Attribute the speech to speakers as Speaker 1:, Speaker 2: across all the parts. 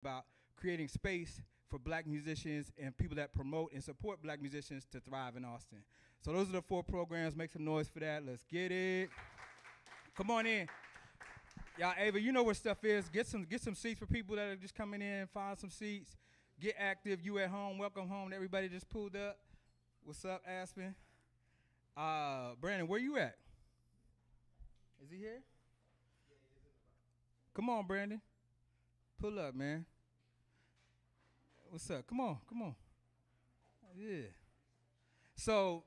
Speaker 1: about creating space for black musicians and people that promote and support black musicians to thrive in Austin. So those are the 4 programs. Make some noise for that. Let's get it. Come on in. Y'all, Ava, you know where stuff is. Get some seats for people that are just coming in. Find some seats. Get active. You at home. Welcome home. Everybody just pulled up. What's up, Aspen? Brandon, where you at? Is he here? Come on, Brandon. Pull up, man. What's up? Come on. Yeah. So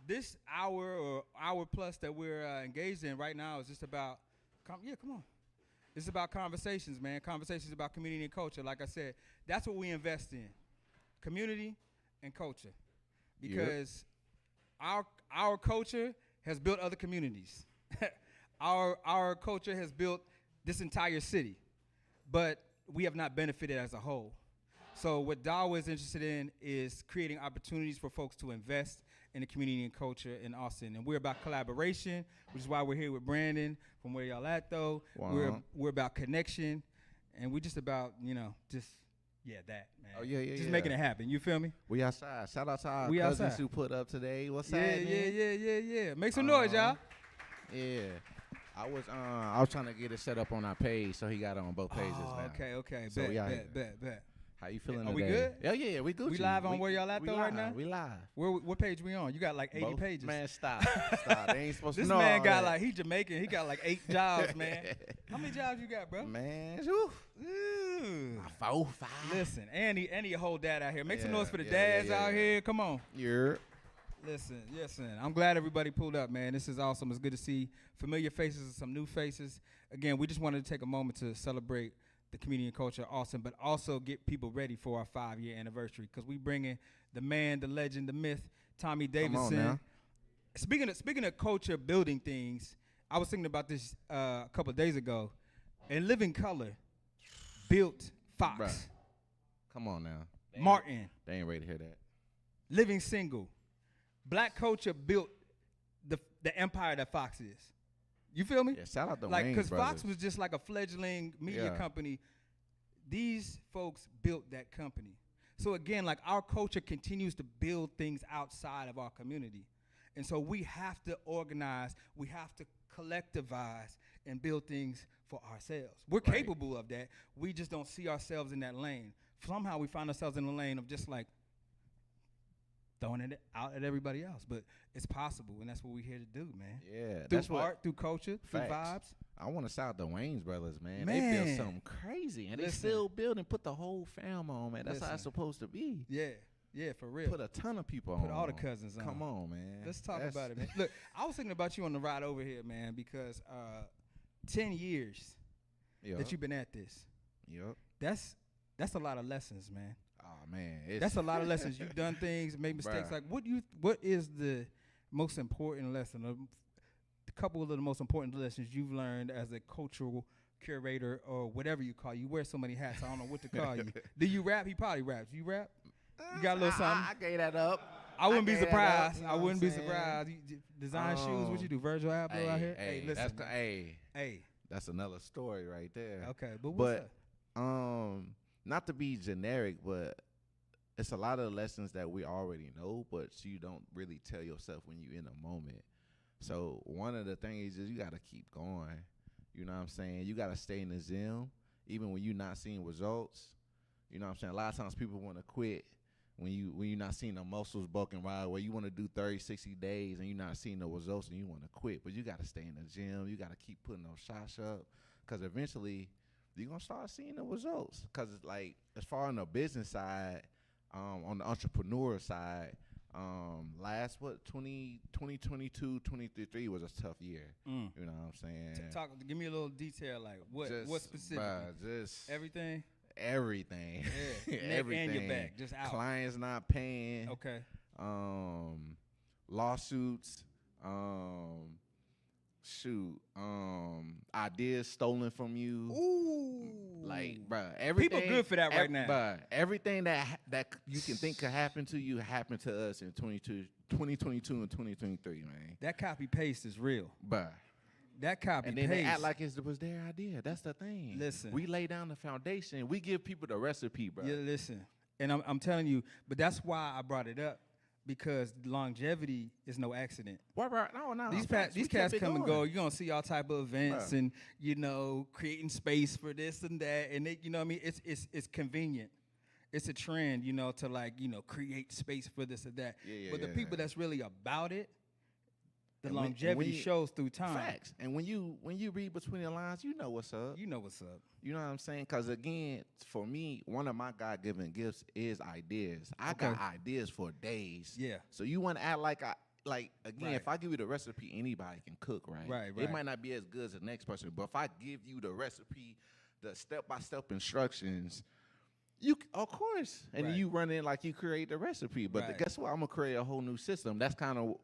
Speaker 1: this hour or hour plus that we're engaged in right now is just about, come on. It's about conversations, man. Conversations about community and culture. Like I said, that's what we invest in, community and culture, because our culture has built other communities. Our culture has built this entire city, but we have not benefited as a whole. So what Dawa is interested in is creating opportunities for folks to invest in the community and culture in Austin. And we're about collaboration, which is why we're here with Brandon from Where Y'all At Though. Wow. We're about connection, and we're just about, that, man.
Speaker 2: Oh, yeah.
Speaker 1: Just making it happen. You feel me?
Speaker 2: We outside. Shout out to our cousins who put up today. What's happening?
Speaker 1: Yeah. Make some noise, y'all.
Speaker 2: Yeah. I was trying to get it set up on our page, so he got it on both pages now.
Speaker 1: Okay.
Speaker 2: So
Speaker 1: Bet.
Speaker 2: How you feeling
Speaker 1: Are
Speaker 2: today?
Speaker 1: we good?
Speaker 2: Yeah, we good.
Speaker 1: We live on Where Y'all At Though right now?
Speaker 2: We live.
Speaker 1: What page we on? You got like 80 pages.
Speaker 2: Man, stop. They ain't supposed to
Speaker 1: This
Speaker 2: know
Speaker 1: man
Speaker 2: all
Speaker 1: got
Speaker 2: that.
Speaker 1: he Jamaican. He got like 8 jobs, man. How many jobs you got, bro?
Speaker 2: Man, whew. 4, 5.
Speaker 1: Listen, and he a whole dad out here. Make some noise for the dads out here. Come on.
Speaker 2: Yeah.
Speaker 1: Listen. I'm glad everybody pulled up, man. This is awesome. It's good to see familiar faces and some new faces. Again, we just wanted to take a moment to celebrate the community and culture of Austin, but also get people ready for our 5-year anniversary, because we bringing the man, the legend, the myth, Tommy Davidson.
Speaker 2: Come on now.
Speaker 1: Speaking of culture building things, I was thinking about this a couple of days ago. In Living Color, built Fox.
Speaker 2: Bruh. Come on now.
Speaker 1: Martin.
Speaker 2: They ain't ready to hear that.
Speaker 1: Living Single. Black culture built the empire that Fox is. You feel me?
Speaker 2: Yeah, shout out the
Speaker 1: Wayans
Speaker 2: because
Speaker 1: Fox was just like a fledgling media company. These folks built that company. So again, like, our culture continues to build things outside of our community. And so we have to organize, we have to collectivize and build things for ourselves. We're capable of that. We just don't see ourselves in that lane. Somehow we find ourselves in the lane of just like throwing it out at everybody else. But it's possible, and that's what we're here to do, man.
Speaker 2: Yeah.
Speaker 1: Through art, through culture, through vibes.
Speaker 2: I want to shout out the Wayans brothers, man. They
Speaker 1: Man.
Speaker 2: built something crazy, and they still build and put the whole fam on, man. That's how it's supposed to be.
Speaker 1: Yeah, for real.
Speaker 2: Put a ton of people on.
Speaker 1: Put all the cousins on.
Speaker 2: Come on, man.
Speaker 1: Let's talk about it, man. Look, I was thinking about you on the ride over here, man, because 10 years that you've been at this.
Speaker 2: Yep.
Speaker 1: That's a lot of lessons, man.
Speaker 2: Oh, man.
Speaker 1: That's a lot of lessons. You've done things, made mistakes.
Speaker 2: Bruh.
Speaker 1: Like, what is the most important lesson? A couple of the most important lessons you've learned as a cultural curator or whatever you call you. You wear so many hats, I don't know what to call you. Do you rap? He probably raps. You rap? You got a little something?
Speaker 2: I gave that up.
Speaker 1: I wouldn't be surprised.
Speaker 2: You know
Speaker 1: I wouldn't be
Speaker 2: what I'm
Speaker 1: surprised. You design shoes? What you do? Virgil Abloh out here? Hey, listen.
Speaker 2: That's another story right there.
Speaker 1: Okay, but what's up?
Speaker 2: Not to be generic, but it's a lot of lessons that we already know, but you don't really tell yourself when you're in a moment. So one of the things is you got to keep going. You know what I'm saying? You got to stay in the gym, even when you're not seeing results. You know what I'm saying? A lot of times people want to quit when you're not seeing the muscles bulking right, where you want to do 30, 60 days and you're not seeing the results and you want to quit. But you got to stay in the gym. You got to keep putting those shots up, because eventually you're going to start seeing the results. Because it's like, as far on the business side, on the entrepreneur side, 2022, 2023 was a tough year. You know what I'm saying?
Speaker 1: Give me a little detail, like what specifically?
Speaker 2: Just
Speaker 1: everything.
Speaker 2: Everything.
Speaker 1: Yeah.
Speaker 2: Everything.
Speaker 1: And your back, just out.
Speaker 2: Clients not paying.
Speaker 1: Okay.
Speaker 2: Lawsuits. Ideas stolen from you.
Speaker 1: Ooh.
Speaker 2: Like, bruh, everything.
Speaker 1: People good for that right now.
Speaker 2: Bruh, everything that you can think could happen to you happened to us in 2022 and 2023, man.
Speaker 1: That copy paste is real.
Speaker 2: Bruh.
Speaker 1: that copy
Speaker 2: And then they act
Speaker 1: paste.
Speaker 2: like it was their idea. That's the thing.
Speaker 1: Listen.
Speaker 2: We lay down the foundation. We give people the recipe, bro.
Speaker 1: Yeah, listen. And I'm telling you, but that's why I brought it up, because longevity is no accident.
Speaker 2: What, bro? No.
Speaker 1: These
Speaker 2: facts. We
Speaker 1: cats
Speaker 2: kept it
Speaker 1: come and
Speaker 2: going.
Speaker 1: go. You're gonna see all type of events
Speaker 2: Bruh.
Speaker 1: and creating space for this and that. And you know what I mean? It's convenient. It's a trend, to create space for this or that.
Speaker 2: Yeah,
Speaker 1: but the
Speaker 2: yeah,
Speaker 1: people
Speaker 2: yeah.
Speaker 1: that's really about it, the
Speaker 2: And when
Speaker 1: longevity
Speaker 2: you-
Speaker 1: shows through time.
Speaker 2: Facts. And when you read between the lines, you know what's up.
Speaker 1: You know what's up.
Speaker 2: You know what I'm saying? Because again, for me, one of my God-given gifts is ideas. I got
Speaker 1: Okay.
Speaker 2: ideas for days.
Speaker 1: Yeah.
Speaker 2: So you want to act like again,
Speaker 1: Right.
Speaker 2: if I give you the recipe, anybody can cook, right?
Speaker 1: Right.
Speaker 2: It might not be as good as the next person, but if I give you the recipe, the step-by-step instructions, of course, and then
Speaker 1: Right.
Speaker 2: you run in like you create the recipe. But
Speaker 1: Right.
Speaker 2: guess what? I'm gonna create a whole new system. That's kind of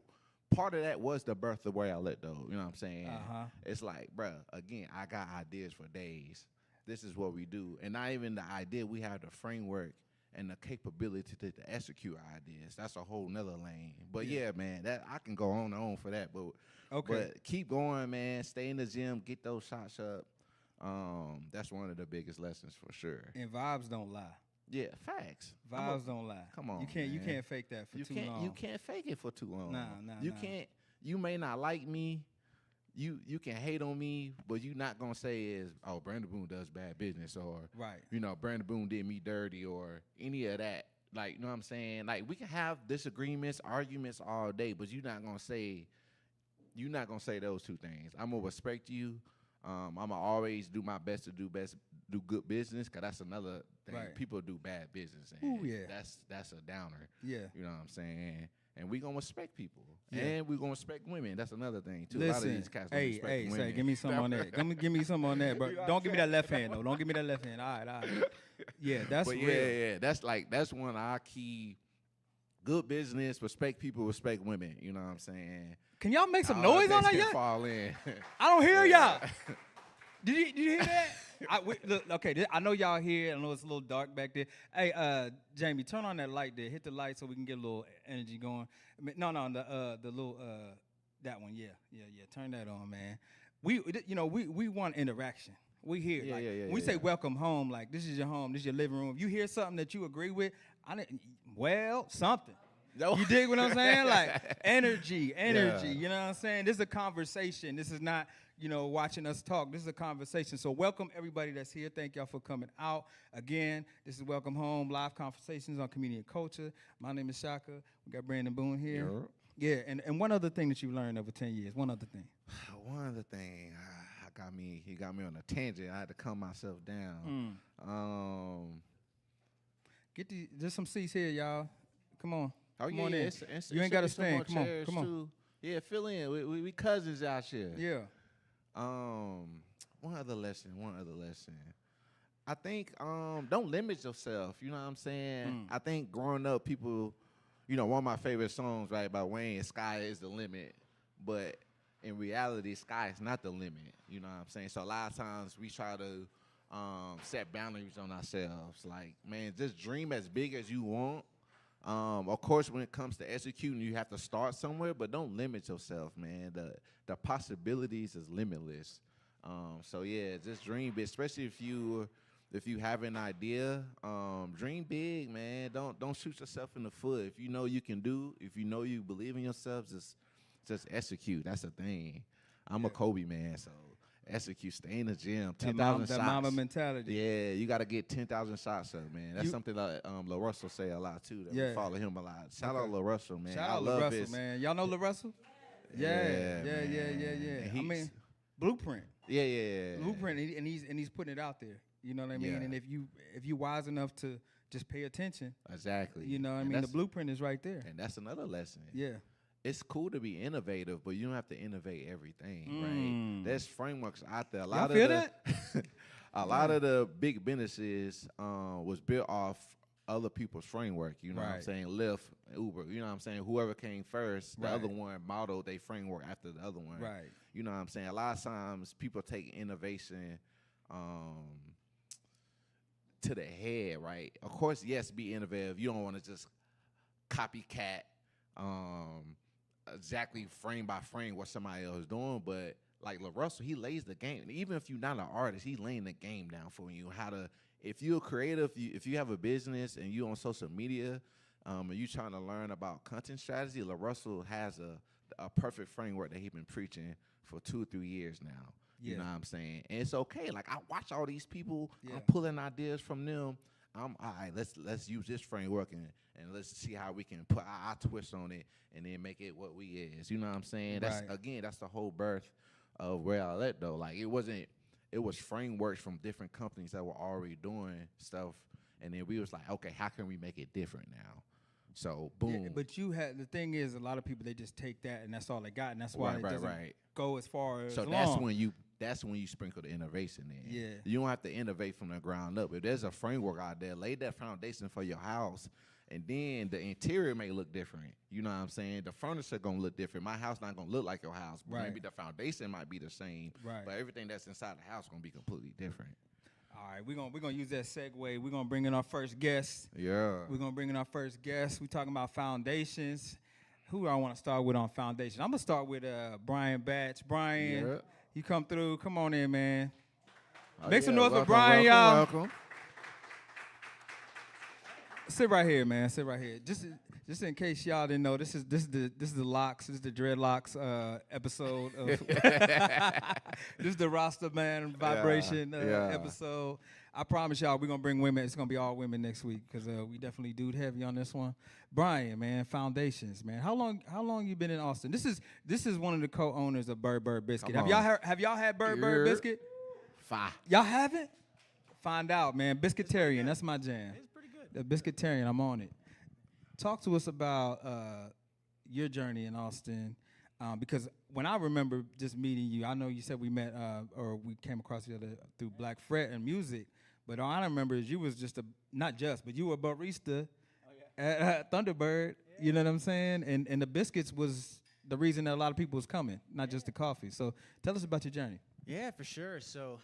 Speaker 2: part of that was the birth of Where I Let, though. You know what I'm saying?
Speaker 1: Uh-huh.
Speaker 2: It's like, bruh, again, I got ideas for days. This is what we do. And not even the idea, we have the framework and the capability to execute our ideas. That's a whole nother lane. But yeah, man, that I can go on and on for that. But
Speaker 1: Okay.
Speaker 2: but keep going, man. Stay in the gym, get those shots up. That's one of the biggest lessons for sure.
Speaker 1: And vibes don't lie.
Speaker 2: Yeah, facts.
Speaker 1: Vibes don't lie.
Speaker 2: come on,
Speaker 1: You
Speaker 2: man.
Speaker 1: can't fake that for too long.
Speaker 2: You can't fake it for too long.
Speaker 1: Nah,
Speaker 2: You
Speaker 1: nah.
Speaker 2: can't. You may not like me. You can hate on me, but you're not gonna say is, oh, Brandon Boone does bad business, or
Speaker 1: Right.
Speaker 2: Brandon Boone did me dirty, or any of that. Like, you know what I'm saying? Like, we can have disagreements, arguments all day, but you're not gonna say those two things. I'm gonna respect you. I'm gonna always do my best to do good business, cause that's another thing.
Speaker 1: Right.
Speaker 2: People do bad business, and
Speaker 1: Ooh, yeah.
Speaker 2: that's a downer.
Speaker 1: Yeah.
Speaker 2: You know what I'm saying? And we gonna respect people,
Speaker 1: Yeah.
Speaker 2: and we gonna respect women. That's another thing too. A lot of
Speaker 1: Listen,
Speaker 2: these cats don't
Speaker 1: hey,
Speaker 2: respect women.
Speaker 1: say, give me some on that. Give me some on that, bro.
Speaker 2: You know what
Speaker 1: Don't
Speaker 2: I'm
Speaker 1: give me that left hand though. Don't give me that left hand. All right. Yeah, that's
Speaker 2: But
Speaker 1: real.
Speaker 2: yeah, that's one of our key. Good business, respect people, respect women. You know what I'm saying?
Speaker 1: Can y'all make some
Speaker 2: All
Speaker 1: noise
Speaker 2: the
Speaker 1: on
Speaker 2: things
Speaker 1: that?
Speaker 2: can
Speaker 1: Yeah.
Speaker 2: fall in.
Speaker 1: I don't hear
Speaker 2: Yeah.
Speaker 1: y'all. Did you hear that? Look, okay, I know y'all here. I know it's a little dark back there. Hey, Jamie, turn on that light there. Hit the light so we can get a little energy going. No, the little that one. Yeah. Turn that on, man. We want interaction. We here.
Speaker 2: Yeah,
Speaker 1: like,
Speaker 2: yeah, yeah,
Speaker 1: when we
Speaker 2: yeah,
Speaker 1: say
Speaker 2: yeah.
Speaker 1: welcome home, like this is your home, this is your living room. If you hear something that you agree with, something.
Speaker 2: No.
Speaker 1: You dig what I'm saying? Like energy.
Speaker 2: Yeah.
Speaker 1: You know what I'm saying? This is a conversation. This is not, watching us talk. This is a conversation. So welcome everybody that's here. Thank y'all for coming out. Again, this is Welcome Home, live conversations on community and culture. My name is Chaka. We got Brandon Boone here. Yeah, and one other thing that you learned over 10 years. One other thing.
Speaker 2: One other thing, he got me on a tangent. I had to calm myself down.
Speaker 1: There's some seats here, y'all. Come on.
Speaker 2: Oh
Speaker 1: Come
Speaker 2: yeah,
Speaker 1: on in.
Speaker 2: it's
Speaker 1: You ain't
Speaker 2: got
Speaker 1: gotta stand. Come on.
Speaker 2: Too. Yeah, fill in. We cousins out here.
Speaker 1: Yeah.
Speaker 2: One other lesson. I think don't limit yourself. You know what I'm saying? I think growing up, people, one of my favorite songs, right, by Wayne, is "Sky is the Limit," but in reality, sky is not the limit. You know what I'm saying? So a lot of times we try to set boundaries on ourselves. Like, man, just dream as big as you want. Of course, when it comes to executing, you have to start somewhere, but don't limit yourself, man. The possibilities is limitless. So yeah, just dream big, especially if you have an idea. Dream big, man. Don't shoot yourself in the foot. If you know you can do, if you know you believe in yourself, just execute. That's the thing. I'm a Kobe man, so execute. Stay in the gym. 10,000 shots.
Speaker 1: That mama mentality.
Speaker 2: Yeah, you got to get 10,000 shots up, man. That's something that La Russell say a lot too. That we follow him a lot. Shout out La Russell, man.
Speaker 1: Shout
Speaker 2: I
Speaker 1: out
Speaker 2: love
Speaker 1: La Russell,
Speaker 2: his,
Speaker 1: man. Y'all know La Russell? Yeah.
Speaker 2: And
Speaker 1: I mean, Blueprint.
Speaker 2: Yeah.
Speaker 1: Blueprint, and he's putting it out there. You know what I mean?
Speaker 2: Yeah.
Speaker 1: And if you wise enough to just pay attention,
Speaker 2: Exactly.
Speaker 1: you know what I
Speaker 2: And
Speaker 1: mean? The
Speaker 2: that's-
Speaker 1: blueprint is right there.
Speaker 2: And that's another lesson.
Speaker 1: Yeah.
Speaker 2: It's cool to be innovative, but you don't have to innovate everything, right?
Speaker 1: Mm.
Speaker 2: There's frameworks out there.
Speaker 1: Y'all feel that?
Speaker 2: A lot of the big businesses was built off other people's framework. You know what I'm
Speaker 1: Right.
Speaker 2: saying? Lyft, Uber. You know what I'm saying? Whoever came first, the
Speaker 1: Right.
Speaker 2: other one modeled their framework after the other one.
Speaker 1: Right.
Speaker 2: You know what I'm saying? A lot of times people take innovation to the head, right? Of course, yes, be innovative. You don't want to just copycat exactly frame by frame what somebody else is doing, but like LaRussell, he lays the game. Even if you're not an artist, he's laying the game down for you. How to, if you're creative, if you have a business and you on social media, and you trying to learn about content strategy, LaRussell has a perfect framework that he's been preaching for 2 or 3 years now.
Speaker 1: Yeah.
Speaker 2: You know what I'm saying? And it's okay. Like, I watch all these people.
Speaker 1: Yeah.
Speaker 2: I'm pulling ideas from them. All right, let's use this framework and let's see how we can put our twist on it and then make it what we is. You know what I'm saying? That's
Speaker 1: Right.
Speaker 2: that's the whole birth of Where I Let though. Like, it was frameworks from different companies that were already doing stuff, and then we was like, okay, how can we make it different now? So boom.
Speaker 1: Yeah, but the thing is, a lot of people, they just take that and that's all they got, and that's why
Speaker 2: Right,
Speaker 1: it
Speaker 2: right,
Speaker 1: doesn't
Speaker 2: right.
Speaker 1: go as far as
Speaker 2: So
Speaker 1: long.
Speaker 2: that's when you sprinkle the innovation in.
Speaker 1: Yeah.
Speaker 2: You don't have to innovate from the ground up. If there's a framework out there, lay that foundation for your house, and then the interior may look different. You know what I'm saying? The furniture gonna look different. My house not gonna look like your house, but
Speaker 1: Right.
Speaker 2: maybe the foundation might be the same.
Speaker 1: Right.
Speaker 2: But everything that's inside the house gonna be completely different.
Speaker 1: All right, we're gonna use that segue. We're gonna bring in our first guest.
Speaker 2: Yeah.
Speaker 1: We're gonna bring in our first guest. We're talking about foundations. Who do I want to start with on foundation? I'm gonna start with Brian Batch. Brian,
Speaker 2: Yeah.
Speaker 1: you come through. Come on in, man.
Speaker 2: Oh,
Speaker 1: Make some noise for
Speaker 2: welcome,
Speaker 1: Brian, y'all.
Speaker 2: welcome.
Speaker 1: Sit right here, man. Sit right here. Just in case y'all didn't know, this is the locks. This is the dreadlocks episode. Of this is the Rasta Man vibration episode. I promise y'all, we're gonna bring women. It's gonna be all women next week because we definitely dude heavy on this one. Brian, man, foundations, man. How long you been in Austin? This is one of the co-owners of Bird Biscuit.
Speaker 2: Come
Speaker 1: Have y'all had Bird Biscuit?
Speaker 2: Fine.
Speaker 1: Y'all haven't? Find out, man. Biscuitarian, that's my jam.
Speaker 3: It's pretty good.
Speaker 1: The Biscuitarian, I'm on it. Talk to us about your journey in Austin, because when I remember just meeting you, I know you said we met or we came across each other through Black Fret and music, but all I remember is you was but you were a barista at Thunderbird. Yeah. You know what I'm saying? And the biscuits was the reason that a lot of people was coming, not just the coffee. So tell us about your journey.
Speaker 3: Yeah, for sure. So,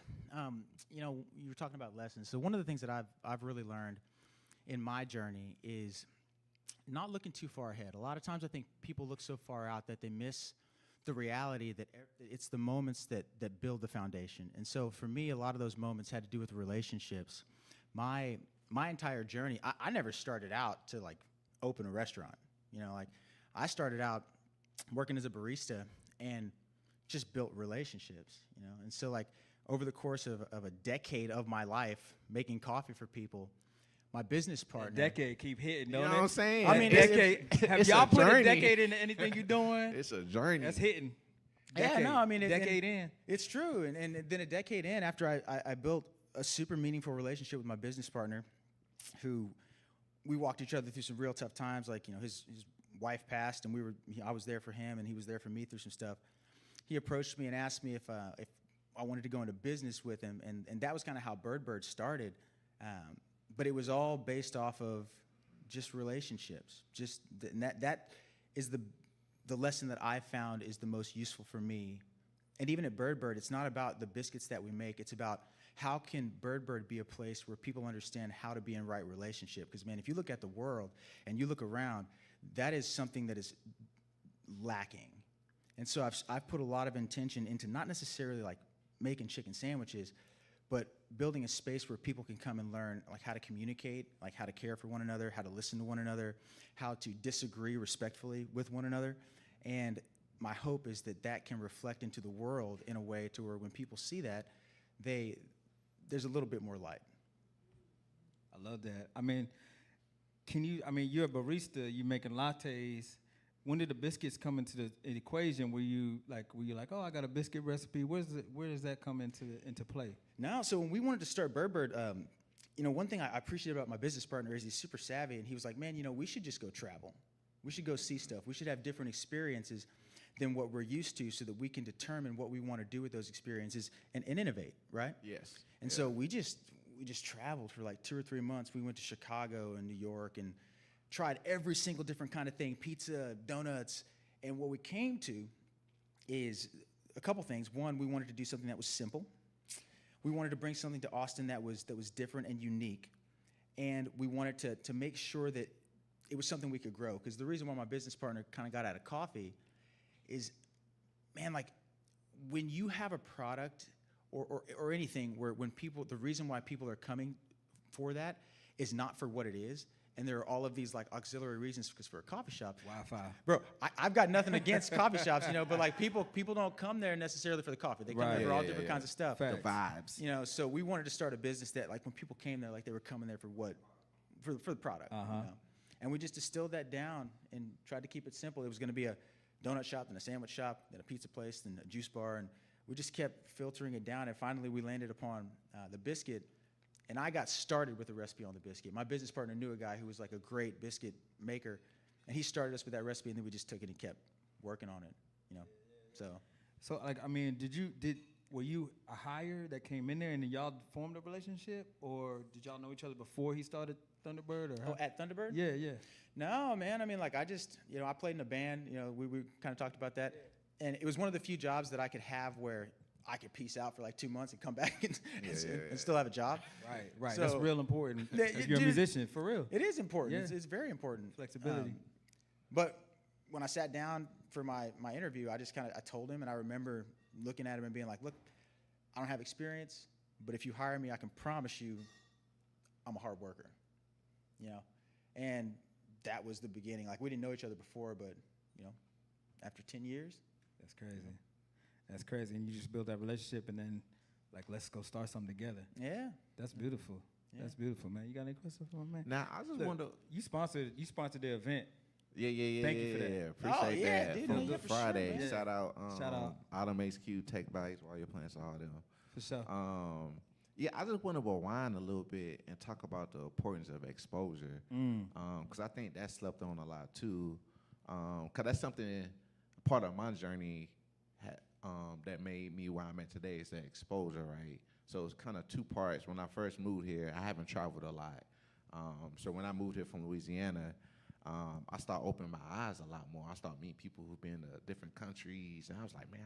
Speaker 3: you were talking about lessons. So one of the things that I've really learned in my journey is not looking too far ahead. A lot of times I think people look so far out that they miss the reality that it's the moments that build the foundation. And so for me, a lot of those moments had to do with relationships. My entire journey, I never started out to like open a restaurant. I started out working as a barista and just built relationships, And so like over the course of a decade of my life making coffee for people, my business partner.
Speaker 1: Decade keep hitting, don't
Speaker 2: You know
Speaker 1: it?
Speaker 2: what I'm saying?
Speaker 1: I mean, decade. Have
Speaker 2: it's
Speaker 1: y'all
Speaker 2: a
Speaker 1: put a
Speaker 2: journey.
Speaker 1: decade into anything you're doing?
Speaker 2: It's a journey.
Speaker 1: That's hitting.
Speaker 3: Yeah, no, I mean,
Speaker 1: decade in.
Speaker 3: It's true. And then a decade in, after I built a super meaningful relationship with my business partner, who we walked each other through some real tough times. Like, his wife passed, and I was there for him, and he was there for me through some stuff. He approached me and asked me if I wanted to go into business with him, and that was kind of how Bird started. But it was all based off of just relationships. That is the lesson that I found is the most useful for me. And even at Bird, it's not about the biscuits that we make. It's about how can Bird be a place where people understand how to be in right relationship. Because, man, if you look at the world and you look around, that is something that is lacking. And so I've put a lot of intention into not necessarily like making chicken sandwiches, but building a space where people can come and learn like how to communicate, like how to care for one another, how to listen to one another, how to disagree respectfully with one another. And my hope is that can reflect into the world in a way to where when people see that, there's a little bit more light.
Speaker 1: I love that. I mean, you're a barista, you're making lattes. When did the biscuits come into the equation? Were you like, oh, I got a biscuit recipe? Where does that come into play?
Speaker 3: No, so when we wanted to start Bird, one thing I appreciate about my business partner is he's super savvy, and he was like, man, we should just go travel. We should go see stuff. We should have different experiences than what we're used to so that we can determine what we want to do with those experiences and innovate, right?
Speaker 2: Yes.
Speaker 3: And so we just traveled for like 2 or 3 months. We went to Chicago and New York and tried every single different kind of thing, pizza, donuts, and what we came to is a couple things. One, we wanted to do something that was simple. We wanted to bring something to Austin that was different and unique, and we wanted to make sure that it was something we could grow. Because the reason why my business partner kind of got out of coffee is, man, like when you have a product or anything where when people, the reason why people are coming for that is not for what it is. And there are all of these like auxiliary reasons, because for a coffee shop,
Speaker 1: Wi-Fi.
Speaker 3: bro, I've got nothing against coffee shops, you know, but like people don't come there necessarily for the coffee. They come
Speaker 1: Right.
Speaker 3: there for
Speaker 1: Yeah,
Speaker 3: all
Speaker 2: yeah,
Speaker 3: different
Speaker 2: yeah.
Speaker 3: kinds of stuff.
Speaker 1: Facts.
Speaker 2: The vibes.
Speaker 3: You know, so we wanted to start a business that like when people came there, like they were coming there for what? For the product. You know? And we just distilled that down and tried to keep it simple. It was going to be a donut shop, then a sandwich shop, then a pizza place, then a juice bar. And we just kept filtering it down. And finally we landed upon the biscuit. And I got started with the recipe on the biscuit. My business partner knew a guy who was like a great biscuit maker. And he started us with that recipe, and then we just took it and kept working on it, you know.
Speaker 1: So like, I mean, were you a hire that came in there and then y'all formed a relationship, or did y'all know each other before he started Thunderbird? Or
Speaker 3: Oh, at Thunderbird?
Speaker 1: yeah, yeah.
Speaker 3: No, man. I mean, like I just, you know, I played in a band. You know, we kind of talked about that. And it was one of the few jobs that I could have where I could peace out for like 2 months and come back and still have a job.
Speaker 1: Right.
Speaker 3: So-
Speaker 1: That's real important.
Speaker 3: Yeah,
Speaker 1: If you're a
Speaker 3: dude,
Speaker 1: musician, for real.
Speaker 3: It is important.
Speaker 1: Yeah.
Speaker 3: It's very important.
Speaker 1: Flexibility.
Speaker 3: But when I sat down for my interview, I just I told him, and I remember looking at him and being like, look, I don't have experience, but if you hire me, I can promise you I'm a hard worker, you know? And that was the beginning. Like we didn't know each other before, but you know, after 10 years.
Speaker 1: That's crazy. That's crazy. And you just build that relationship and then like, let's go start something together.
Speaker 3: Yeah.
Speaker 1: That's beautiful.
Speaker 3: Yeah.
Speaker 1: That's beautiful, man. You got any questions for my man?
Speaker 2: Now I just
Speaker 1: Look,
Speaker 2: wonder.
Speaker 1: you sponsored the event.
Speaker 2: Yeah.
Speaker 1: Thank you for that.
Speaker 2: Appreciate
Speaker 3: yeah,
Speaker 2: that.
Speaker 3: dude,
Speaker 2: From
Speaker 3: no, yeah,
Speaker 2: Good
Speaker 3: for sure,
Speaker 2: Friday.
Speaker 3: man.
Speaker 2: Shout out.
Speaker 1: Shout out.
Speaker 2: Autumn HQ, Tech Bites, while you're playing, so all them.
Speaker 1: For sure.
Speaker 2: Yeah, I just want to rewind a little bit and talk about the importance of exposure, because I think that's slept on a lot too. Because that's something, part of my journey that made me where I'm at today is that exposure, right? So it's kind of two parts. When I first moved here, I haven't traveled a lot. So when I moved here from Louisiana, I started opening my eyes a lot more. I started meeting people who've been to different countries, and I was like, man,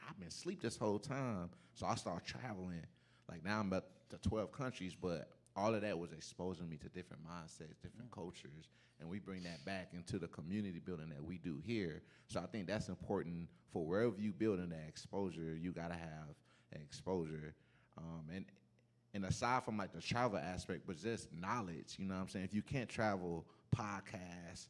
Speaker 2: I've been asleep this whole time. So I started traveling. Like now I'm up to 12 countries, but all of that was exposing me to different mindsets, different cultures, and we bring that back into the community building that we do here. So I think that's important for wherever you building that exposure, you gotta have an exposure. And aside from like the travel aspect, but just knowledge, you know what I'm saying? If you can't travel, podcasts,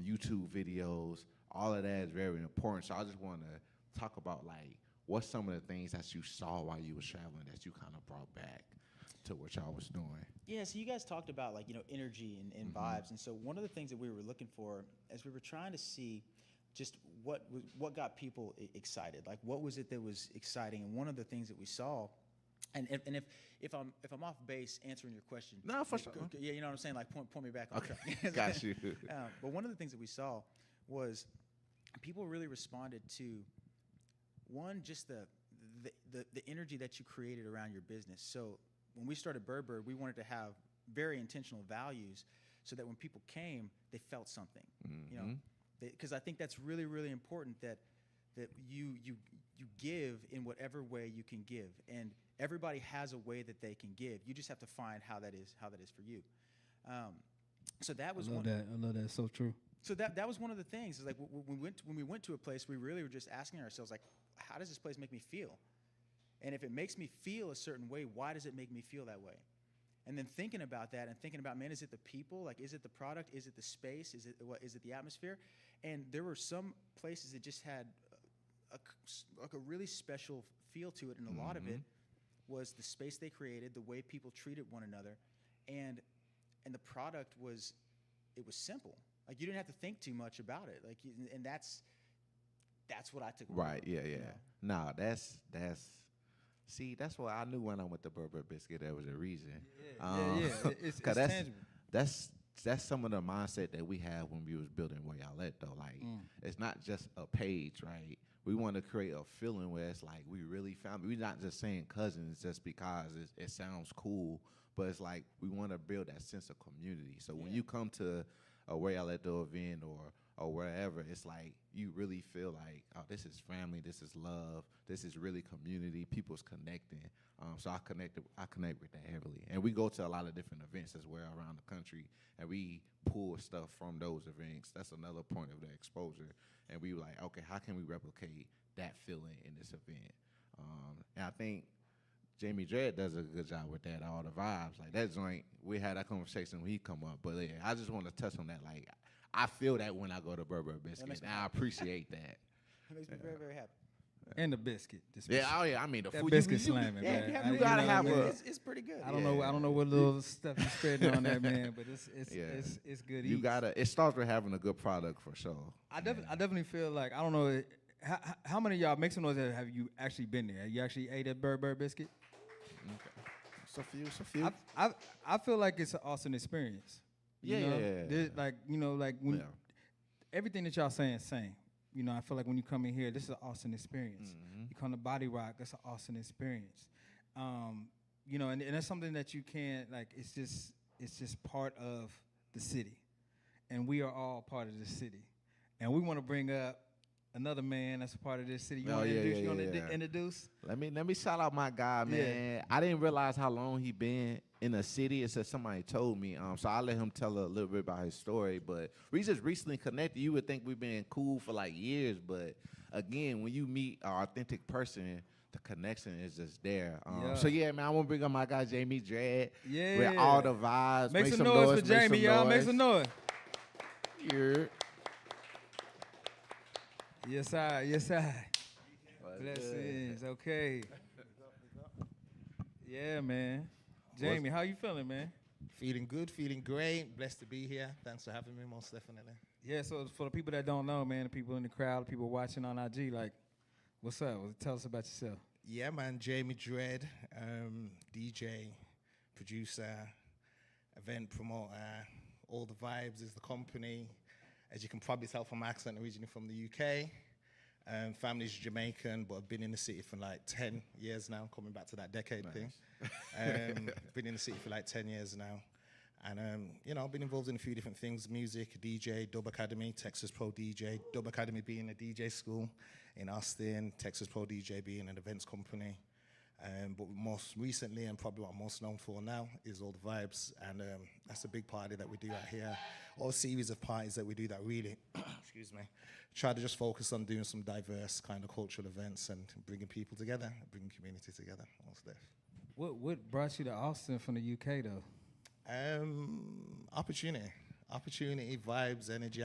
Speaker 2: YouTube videos, all of that is very important. So I just want to talk about like what's some of the things that you saw while you was traveling that you kind of brought back to what y'all was doing.
Speaker 3: Yeah, so you guys talked about like, you know, energy and vibes. And so one of the things that we were looking for as we were trying to see just what got people excited, like what was it that was exciting. And one of the things that we saw, and if I'm off base answering your question,
Speaker 2: No, for sure.
Speaker 3: yeah, you know what I'm saying, like point me back on track.
Speaker 2: Got you.
Speaker 3: But one of the things that we saw was people really responded to one, just the energy that you created around your business. So when we started Bird, we wanted to have very intentional values so that when people came, they felt something, you know, because I think that's really, really important that you give in whatever way you can give. And everybody has a way that they can give. You just have to find how that is for you. So that was
Speaker 1: I love that. It's so true.
Speaker 3: So that was one of the things. Is like when we went to a place, we really were just asking ourselves, like, how does this place make me feel? And if it makes me feel a certain way, why does it make me feel that way? And then thinking about that and thinking about, man, is it the people? Like, is it the product? Is it the space? Is it the atmosphere? And there were some places that just had a really special feel to it, and a lot of it was the space they created, the way people treated one another, and the product was simple. Like you didn't have to think too much about it. Like, and that's what I took.
Speaker 2: Right. Yeah.
Speaker 3: You know?
Speaker 2: No, that's. See, that's what I knew when I went to Burberry Biscuit. There was a reason.
Speaker 1: Yeah. It's
Speaker 2: 'cause
Speaker 1: tangible.
Speaker 2: That's some of the mindset that we have when we was building Where Y'all At though. Like it's not just a page, right? We want to create a feeling where it's like we really found. We're not just saying cousins just because it sounds cool, but it's like we want to build that sense of community. So when you come to a Where Y'all At the event or or wherever, it's like you really feel like, oh, this is family, this is love, this is really community, people's connecting. So I connect with that heavily, and we go to a lot of different events as well around the country, and we pull stuff from those events. That's another point of the exposure, and we were like, okay, how can we replicate that feeling in this event? And I think Jamie Dredd does a good job with that, all the vibes. Like that joint, we had that conversation when he come up. But yeah, I just want to touch on that. Like, I feel that when I go to Burr Biscuit, and I appreciate that.
Speaker 3: It makes me very, very happy.
Speaker 1: And the biscuit.
Speaker 2: Yeah, oh yeah. I mean, the
Speaker 1: that
Speaker 2: food.
Speaker 1: biscuit slamming, man.
Speaker 2: You gotta have a.
Speaker 3: It's pretty good.
Speaker 1: I don't know what little stuff you spreading on that, man, but it's good.
Speaker 2: You gotta. It starts with having a good product for sure.
Speaker 1: I definitely feel like, I don't know, how many of y'all, make some noise, have you actually been there? You actually ate at Burr Biscuit?
Speaker 2: Okay. So few.
Speaker 1: I feel like it's an awesome experience. You know? Like when everything that y'all saying, same. You know, I feel like when you come in here, this is an awesome experience. Mm-hmm. You come to Body Rock, that's an awesome experience. You know, and that's something that you can't, like, it's just part of the city. And we are all part of the city. And we want to bring up another man that's a part of this city. You want to introduce?
Speaker 2: Let me shout out my guy, man. Yeah. I didn't realize how long he been in the city. It's just somebody told me. So I'll let him tell a little bit about his story. But we just recently connected. You would think we've been cool for like years, but again, when you meet an authentic person, the connection is just there. So yeah, man, I want to bring up my guy Jamie Dredd.
Speaker 1: Yeah,
Speaker 2: with all the vibes.
Speaker 1: Make some noise for Jamie, y'all. Make some noise.
Speaker 2: Yeah.
Speaker 1: Yes, I. Blessings. Okay. Yeah, man. Jamie, how you feeling, man?
Speaker 4: Feeling good, feeling great. Blessed to be here. Thanks for having me, most definitely.
Speaker 1: Yeah, so for the people that don't know, man, the people in the crowd, the people watching on IG, like, what's up? Tell us about yourself.
Speaker 4: Yeah, man. Jamie Dredd, DJ, producer, event promoter, All the Vibes is the company. As you can probably tell from my accent, originally from the UK. Family's Jamaican, but I've been in the city for like 10 years now, coming back to that decade thing. Been in the city for like 10 years now. And, you know, I've been involved in a few different things, music, DJ, Dub Academy, Texas Pro DJ, Dub Academy being a DJ school in Austin, Texas Pro DJ being an events company. But most recently, and probably what I'm most known for now, is All the Vibes. And that's a big party that we do out here. All a series of parties that we do that really, excuse me, try to just focus on doing some diverse kind of cultural events and bringing people together, bringing community together. All stuff.
Speaker 1: What brought you to Austin from the UK, though? Opportunity, vibes, energy.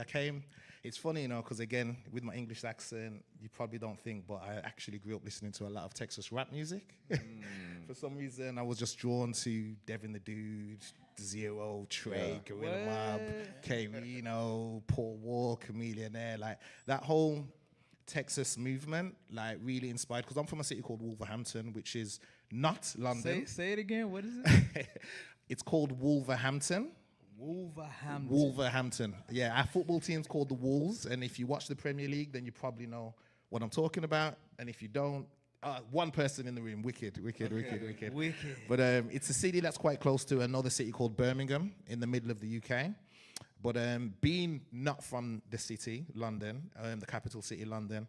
Speaker 1: It's funny, you know, because again, with my English accent, you probably don't think, but I actually grew up listening to a lot of Texas rap music. For some reason, I was just drawn to Devin the Dude, Zero, Trey, Gorilla Mob, K-Rino, Paul Wall, Chameleonaire, like that whole Texas movement, like really inspired, because I'm from a city called Wolverhampton, which is not London. Say it again, what is it?
Speaker 4: It's called Wolverhampton. Wolverhampton. Yeah, our football team's called the Wolves, and if you watch the Premier League, then you probably know what I'm talking about. And if you don't, one person in the room, wicked. But it's a city that's quite close to another city called Birmingham in the middle of the UK. But being not from the city, London, the capital city, London,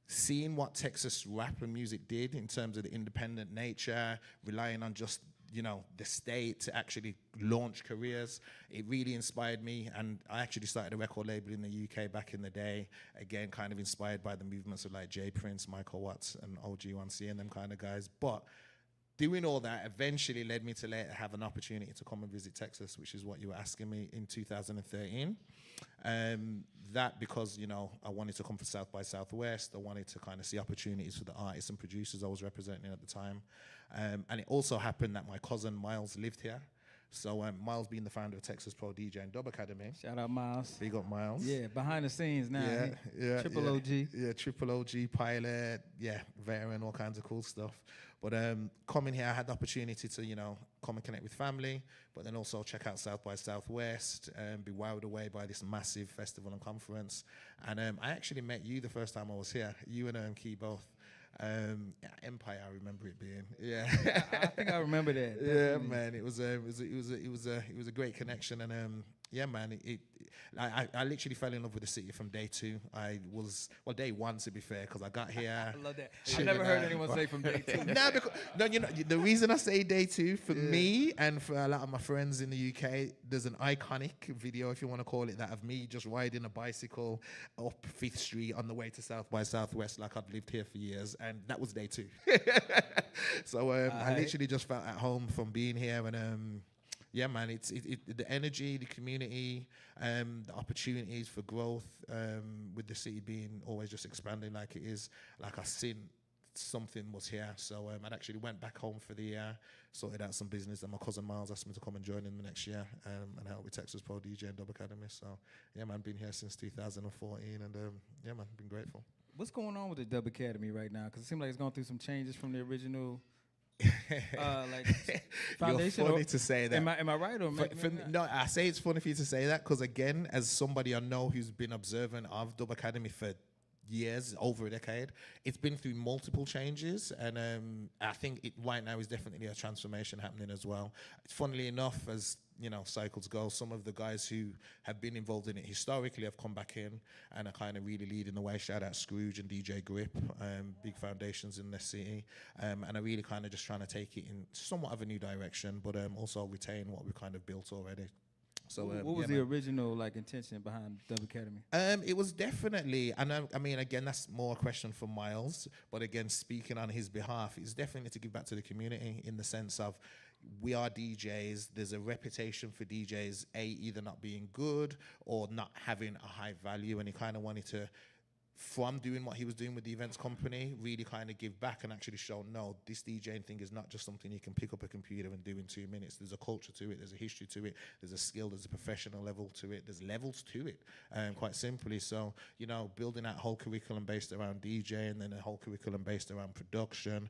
Speaker 4: seeing what Texas rap and music did in terms of the independent nature, relying on just, you know, the state to actually launch careers, it really inspired me. And I actually started a record label in the UK back in the day, again, kind of inspired by the movements of like Jay Prince, Michael Watts, and OG1C and them kind of guys. But doing all that eventually led me to have an opportunity to come and visit Texas, which is what you were asking me in 2013. That because, you know, I wanted to come for South by Southwest. I wanted to kind of see opportunities for the artists and producers I was representing at the time. And it also happened that my cousin Miles lived here. So Miles being the founder of Texas Pro DJ and Dub Academy.
Speaker 1: Shout out Miles.
Speaker 4: Big up Miles.
Speaker 1: Yeah, behind the scenes now.
Speaker 4: Yeah.
Speaker 1: Triple OG.
Speaker 4: Yeah, Triple OG, Pilot, veteran, all kinds of cool stuff. But coming here, I had the opportunity to, you know, come and connect with family, but then also check out South by Southwest and be wowed away by this massive festival and conference. And I actually met you the first time I was here. You and Key both. Empire, I remember it being. Yeah,
Speaker 1: I think I remember that.
Speaker 4: Yeah, man, it was a great connection, and yeah, man. I literally fell in love with the city from day two. Day one to be fair, because I got here.
Speaker 1: I love that. I never heard anyone say from day two.
Speaker 4: No, the reason I say day two for me and for a lot of my friends in the UK, there's an iconic video, if you want to call it that, of me just riding a bicycle up Fifth Street on the way to South by Southwest, like I'd lived here for years, and that was day two. So I literally just felt at home from being here, and yeah, man, it's the energy, the community, the opportunities for growth, with the city being always just expanding like it is. Like I seen something was here, so I actually went back home for the year, sorted out some business, and my cousin Miles asked me to come and join him the next year, and help with Texas Pro DJ and Dub Academy. So yeah, man, been here since 2014, and yeah, man, been grateful.
Speaker 1: What's going on with the Dub Academy right now? Because it seems like it's going through some changes from the original. Foundation.
Speaker 4: You're funny to say that.
Speaker 1: Am I right or
Speaker 4: no? I say it's funny for you to say that because again, as somebody I know who's been observant of Dub Academy for years, over a decade, it's been through multiple changes, and I think it right now is definitely a transformation happening as well. Funnily enough, as you know, cycles go, some of the guys who have been involved in it historically have come back in and are kind of really leading the way. Shout out Scrooge and DJ Grip, big foundations in the city, and are really kind of just trying to take it in somewhat of a new direction, but also retain what we've kind of built already. So
Speaker 1: what was the original intention behind Dub Academy?
Speaker 4: It was definitely, and I mean, again, that's more a question for Miles, but again, speaking on his behalf, it's definitely to give back to the community in the sense of we are DJs. There's a reputation for DJs, either not being good or not having a high value, and he kind of wanted to, from doing what he was doing with the events company, really kind of give back and actually show, no, this DJing thing is not just something you can pick up a computer and do in 2 minutes. There's a culture to it, there's a history to it, there's a skill, there's a professional level to it, there's levels to it, quite simply. So, you know, building that whole curriculum based around DJ and then a whole curriculum based around production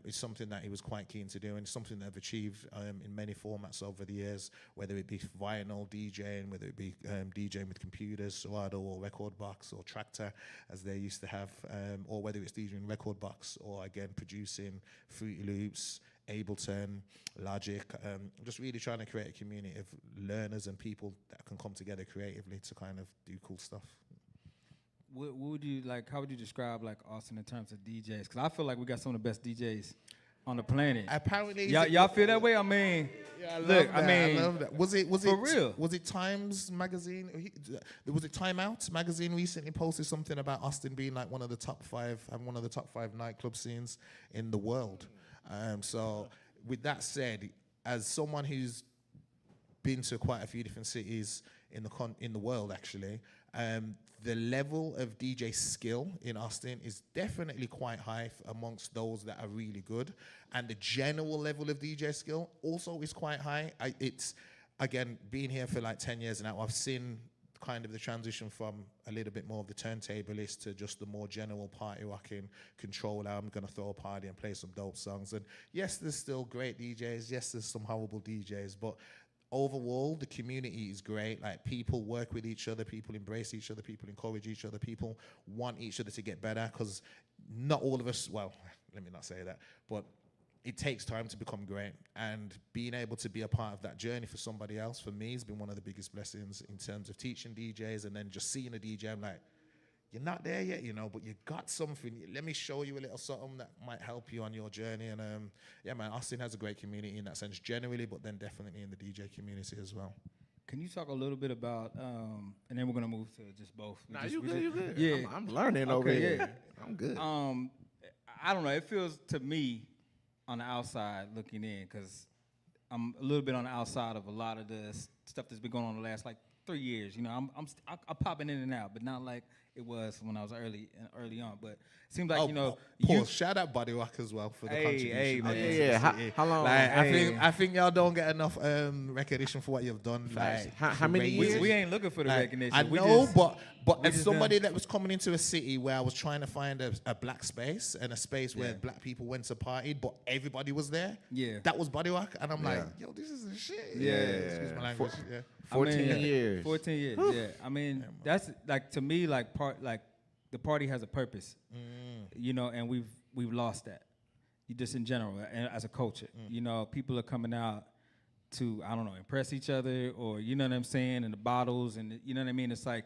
Speaker 4: is something that he was quite keen to do, and something that I've achieved in many formats over the years, whether it be vinyl DJing, whether it be DJing with computers, Serato or Record Box or Tractor, as they used to have, or whether it's DJing Record Box or again producing Fruity Loops, Ableton, Logic, just really trying to create a community of learners and people that can come together creatively to kind of do cool stuff.
Speaker 1: What would you how would you describe Austin in terms of DJs? Because I feel like we got some of the best DJs on the planet.
Speaker 4: Apparently,
Speaker 1: y'all feel that way? I mean,
Speaker 4: yeah, I
Speaker 1: love
Speaker 4: that. Was it
Speaker 1: for real?
Speaker 4: Was it Times magazine? Was it Time Out magazine recently posted something about Austin being one of the top 5 and one of the top 5 nightclub scenes in the world? So, with that said, as someone who's been to quite a few different cities in the world, actually, the level of DJ skill in Austin is definitely quite high amongst those that are really good, and the general level of DJ skill also is quite high. It's again, being here for 10 years now, I've seen kind of the transition from a little bit more of the turntablist to just the more general party rocking controller. I'm gonna throw a party and play some dope songs, and yes, there's still great DJs. Yes, there's some horrible DJs, but overall, the community is great. People work with each other, people embrace each other, people encourage each other, people want each other to get better, because not all of us, well, let me not say that, but it takes time to become great, and being able to be a part of that journey for somebody else, for me, has been one of the biggest blessings in terms of teaching DJs, and then just seeing a DJ, I'm like, you're not there yet, but you got something. Let me show you a little something that might help you on your journey. And yeah, man, Austin has a great community in that sense generally, but then definitely in the DJ community as well.
Speaker 1: Can you talk a little bit about, and then we're gonna move to just both.
Speaker 2: Nah, you good.
Speaker 1: Yeah,
Speaker 2: I'm learning over here. Yeah. I'm good.
Speaker 1: I don't know. It feels to me on the outside looking in, because I'm a little bit on the outside of a lot of the stuff that's been going on the last 3 years. I'm popping in and out, but not like it was when I was early on. But it seems like
Speaker 4: Paul, shout out Body Rock as well for the contribution.
Speaker 1: Hey, man.
Speaker 2: Yeah. How long?
Speaker 4: I think y'all don't get enough recognition for what you've done.
Speaker 2: How many years?
Speaker 1: We ain't looking for the recognition.
Speaker 4: I know, but as somebody that was coming into a city where I was trying to find a black space and a space where black people went to party, but everybody was there.
Speaker 1: Yeah,
Speaker 4: that was Body Rock, and I'm like, yo, this is the shit.
Speaker 1: Yeah.
Speaker 4: Excuse my language.
Speaker 2: 14 years.
Speaker 1: 14 years. Yeah. I mean, that's to me the party has a purpose. And we've lost that. Just in general, and as a culture, people are coming out to, I don't know, impress each other, or you know what I'm saying, and the bottles, and you know what I mean. It's like,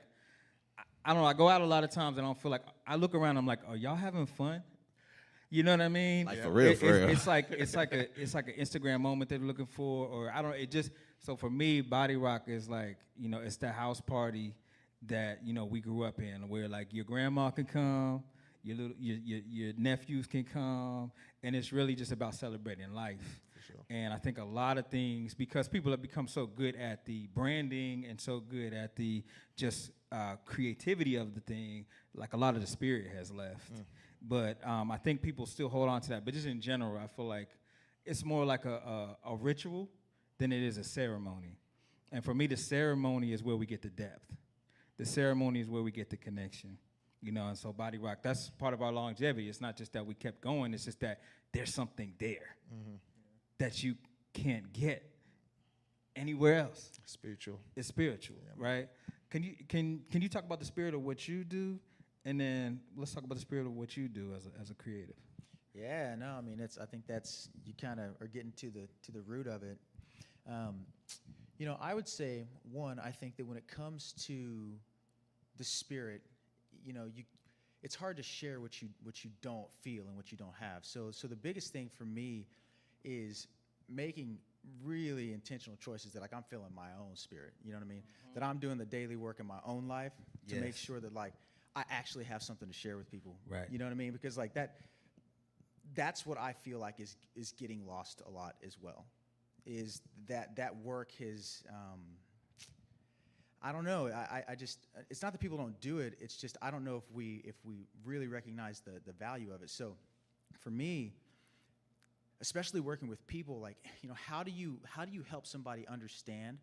Speaker 1: I don't know. I go out a lot of times and I don't feel like, I look around. I'm like, are y'all having fun? You know what I mean?
Speaker 2: Like, for real, for real.
Speaker 1: It's like an Instagram moment they're looking for, or I don't. It just, so for me, Body Rock is like, you know, it's the house party that, you know, we grew up in, where like your grandma can come, your nephews can come, and it's really just about celebrating life.
Speaker 4: For sure.
Speaker 1: And I think a lot of things, because people have become so good at the branding and so good at the just creativity of the thing, like a lot of the spirit has left. But I think people still hold on to that. But just in general, I feel like it's more like a ritual than it is a ceremony. And for me, the ceremony is where we get the depth. The ceremony is where we get the connection. You know, and so Body Rock, that's part of our longevity. It's not just that we kept going, it's just that there's something there that you can't get anywhere else.
Speaker 4: Spiritual.
Speaker 1: It's spiritual, right? Can you talk about the spirit of what you do, and then let's talk about the spirit of what you do as a creative.
Speaker 3: Yeah, no, I mean, I think that's, you kind of are getting to the root of it. You know, I would say, one, I think that when it comes to the spirit, you know, it's hard to share what you don't feel and what you don't have. So the biggest thing for me is making really intentional choices that, like, I'm feeling my own spirit. You know what I mean? That I'm doing the daily work in my own life to make sure that, like, I actually have something to share with people.
Speaker 1: Right.
Speaker 3: You know what I mean? Because like that's what I feel like is getting lost a lot as well. Is that work has, I don't know. I just, it's not that people don't do it. It's just, I don't know if we really recognize the value of it. So for me, especially working with people, like, you know, how do you help somebody understand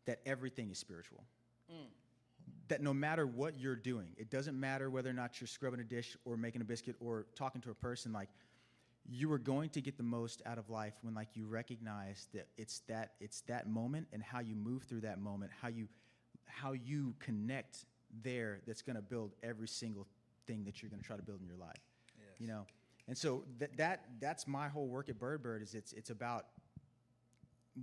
Speaker 3: that everything is spiritual? That no matter what you're doing, it doesn't matter whether or not you're scrubbing a dish or making a biscuit or talking to a person, like, you are going to get the most out of life when, like, you recognize that it's that moment, and how you move through that moment, how you connect there, that's going to build every single thing that you're going to try to build in your life. Yes. You know, and so that's my whole work at Bird is it's about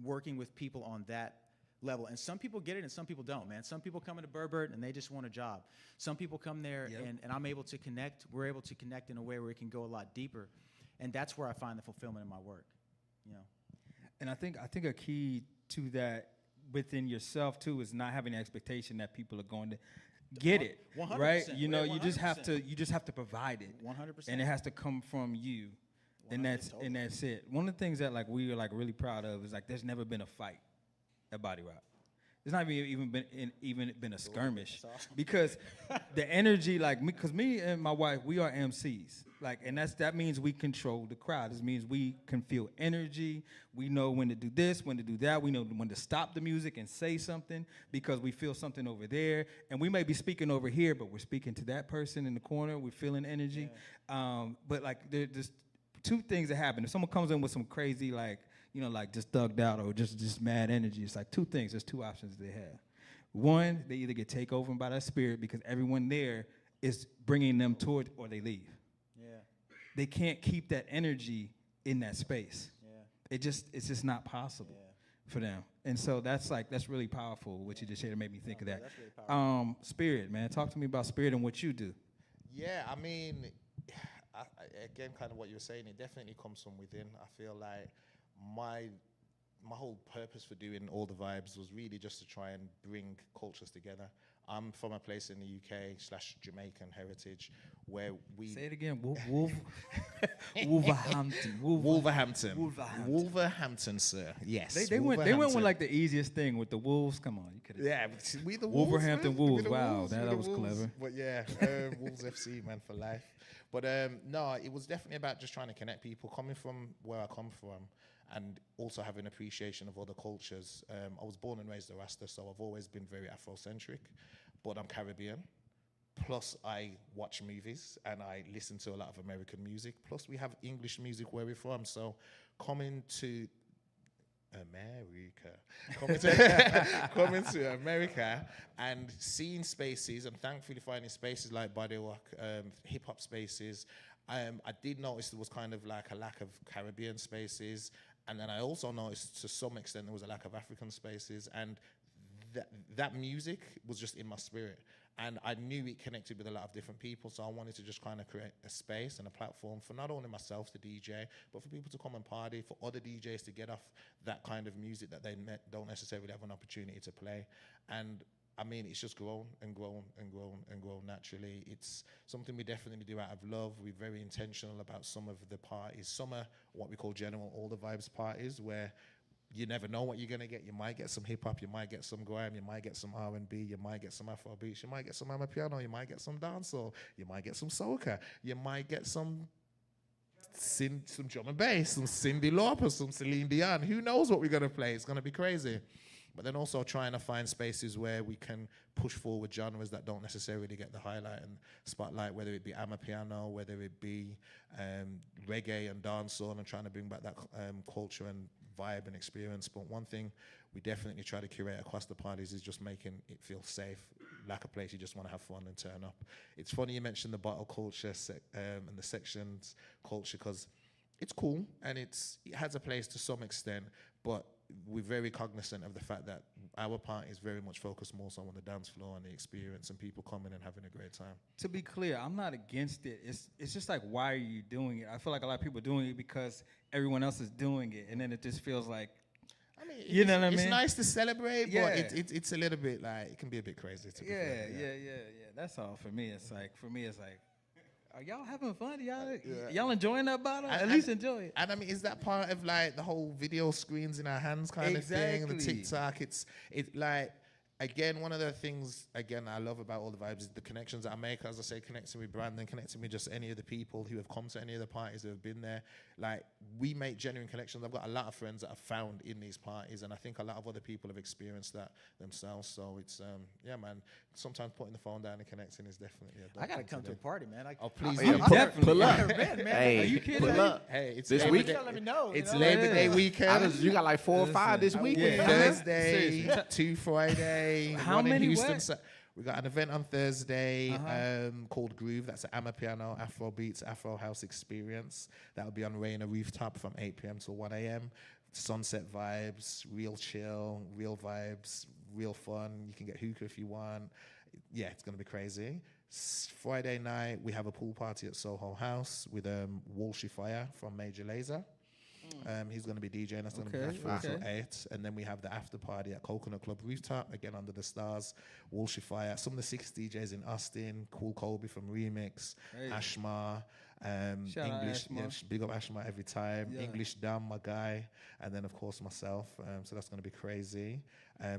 Speaker 3: working with people on that level. And some people get it and some people don't, man. Some people come into Bird and they just want a job. Some people come there and I'm able to connect. We're able to connect in a way where it can go a lot deeper. And that's where I find the fulfillment in my work, you know.
Speaker 1: And I think a key to that within yourself too is not having the expectation that people are going to get it,
Speaker 3: 100%,
Speaker 1: right? You know,
Speaker 3: 100%.
Speaker 1: you just have to provide it,
Speaker 3: 100%,
Speaker 1: and it has to come from you, and that's it. One of the things that, like, we are, like, really proud of is, like, there's never been a fight at Body Rock. There's not even been a skirmish.
Speaker 3: That's awesome.
Speaker 1: Because the energy, like, because me and my wife, we are MCs, like, and that means we control the crowd. This means we can feel energy. We know when to do this, when to do that. We know when to stop the music and say something because we feel something over there, and we may be speaking over here, but we're speaking to that person in the corner. We're feeling energy, but, like, there's two things that happen. If someone comes in with some crazy, like, you know, like, just thugged out or just mad energy, it's like two things. There's two options they have. One, they either get taken over by that spirit because everyone there is bringing them toward, or they leave.
Speaker 3: Yeah.
Speaker 1: They can't keep that energy in that space.
Speaker 3: Yeah.
Speaker 1: It's just not possible for them. And so that's really powerful. What you just shared made me think of that.
Speaker 3: That's really powerful.
Speaker 1: Spirit, man. Talk to me about spirit and what you do.
Speaker 4: Yeah, I mean, again, kind of what you were saying, it definitely comes from within. I feel like my whole purpose for doing all the vibes was really just to try and bring cultures together. I'm from a place in the UK/Jamaican heritage where we...
Speaker 1: Say it again. Wolverhampton.
Speaker 4: Wolverhampton, sir. Yes.
Speaker 1: They went with, like, the easiest thing with the Wolves. Come on, you could have.
Speaker 4: Yeah, we the Wolves.
Speaker 1: Wolverhampton Wolves. Wow,
Speaker 4: Wolves,
Speaker 1: that was clever.
Speaker 4: But yeah, Wolves FC, man, for life. But no, it was definitely about just trying to connect people, coming from where I come from, and also having appreciation of other cultures. I was born and raised a Rasta, so I've always been very Afrocentric, but I'm Caribbean. Plus, I watch movies and I listen to a lot of American music. Plus, we have English music where we're from. So, coming to America and seeing spaces, and thankfully finding spaces like Body Rock, hip hop spaces. I did notice there was kind of like a lack of Caribbean spaces, And then I also noticed to some extent there was a lack of African spaces, and that music was just in my spirit. And I knew it connected with a lot of different people, so I wanted to just kind of create a space and a platform for not only myself to DJ, but for people to come and party, for other DJs to get off that kind of music that they don't necessarily have an opportunity to play. And I mean, it's just grown and grown and grown and grown naturally. It's something we definitely do out of love. We're very intentional about some of the parties. Some are what we call general all the vibes parties, where you never know what you're gonna get. You might get some hip hop, you might get some grime, you might get some R&B, you might get some Afro beats, you might get some amapiano, you might get some dancehall, you might get some soca, you might get some drum and bass, some Cyndi Lauper, some Celine Dion. Who knows what we're gonna play? It's gonna be crazy. But then also trying to find spaces where we can push forward genres that don't necessarily get the highlight and spotlight, whether it be amapiano, whether it be reggae and dancehall, and trying to bring back that culture and vibe and experience. But one thing we definitely try to curate across the parties is just making it feel safe, like a place you just want to have fun and turn up. It's funny you mentioned the bottle culture and the sections culture, because it's cool and it has a place to some extent, but we're very cognizant of the fact that our party is very much focused more so on the dance floor and the experience and people coming and having a great time.
Speaker 1: To be clear, I'm not against it. It's just like, why are you doing it? I feel like a lot of people are doing it because everyone else is doing it, and then it just feels like,
Speaker 4: I mean,
Speaker 1: you know what I mean?
Speaker 4: It's nice to celebrate,
Speaker 1: Yeah.
Speaker 4: but it's a little bit like, it can be a bit crazy to be fair.
Speaker 1: yeah. That's all for me. It's like, are y'all having fun? Y'all enjoying that bottle? At least enjoy it.
Speaker 4: And I mean, is that part of like the whole video screens in our hands kind of thing? The TikTok, it's like, again, one of the things, again, I love about all the vibes is the connections that I make. As I say, connecting with Brandon, connecting with just any of the people who have come to any of the parties who have been there. Like, we make genuine connections. I've got a lot of friends that I've found in these parties, and I think a lot of other people have experienced that themselves. So it's, yeah, man, sometimes putting the phone down and connecting is definitely a
Speaker 3: I gotta come to a party, man.
Speaker 4: Oh, please
Speaker 2: Yeah,
Speaker 4: do.
Speaker 2: pull up.
Speaker 3: Man.
Speaker 2: Hey,
Speaker 3: Are you kidding?
Speaker 2: pull up.
Speaker 4: Hey, it's
Speaker 2: This
Speaker 4: Labor
Speaker 2: week?
Speaker 4: Day.
Speaker 3: Let me know.
Speaker 4: It's
Speaker 3: you know?
Speaker 4: Labor Day
Speaker 2: I
Speaker 4: weekend.
Speaker 2: just, you got like 4 or 5 this weekend.
Speaker 1: Yeah.
Speaker 2: man.
Speaker 4: Thursday
Speaker 1: Seriously.
Speaker 4: to Friday.
Speaker 1: How
Speaker 4: one in
Speaker 1: many
Speaker 4: Houston.
Speaker 1: what?
Speaker 4: We got an event on Thursday
Speaker 1: Uh-huh.
Speaker 4: called Groove. That's an amapiano, Afro beats, Afro house experience. That'll be on Rainer Rooftop from 8 p.m. till 1 a.m. Sunset vibes, real chill, real vibes, real fun. You can get hookah if you want. Yeah, it's gonna be crazy. Friday night we have a pool party at Soho House with Walshy Fire from Major Lazer. He's going to be DJing. That's going to be from 4 till 8. And then we have the after party at Coconut Club Rooftop, again under the stars. Walshy Fire. Some of the 6 DJs in Austin. Cool Kobe from Remix.
Speaker 1: Hey.
Speaker 4: Ashma.
Speaker 1: Shout out
Speaker 4: English.
Speaker 1: Ashma.
Speaker 4: Yeah, big up Ashma every time.
Speaker 1: Yeah.
Speaker 4: English Dam, my guy. And then, of course, myself. So that's going to be crazy.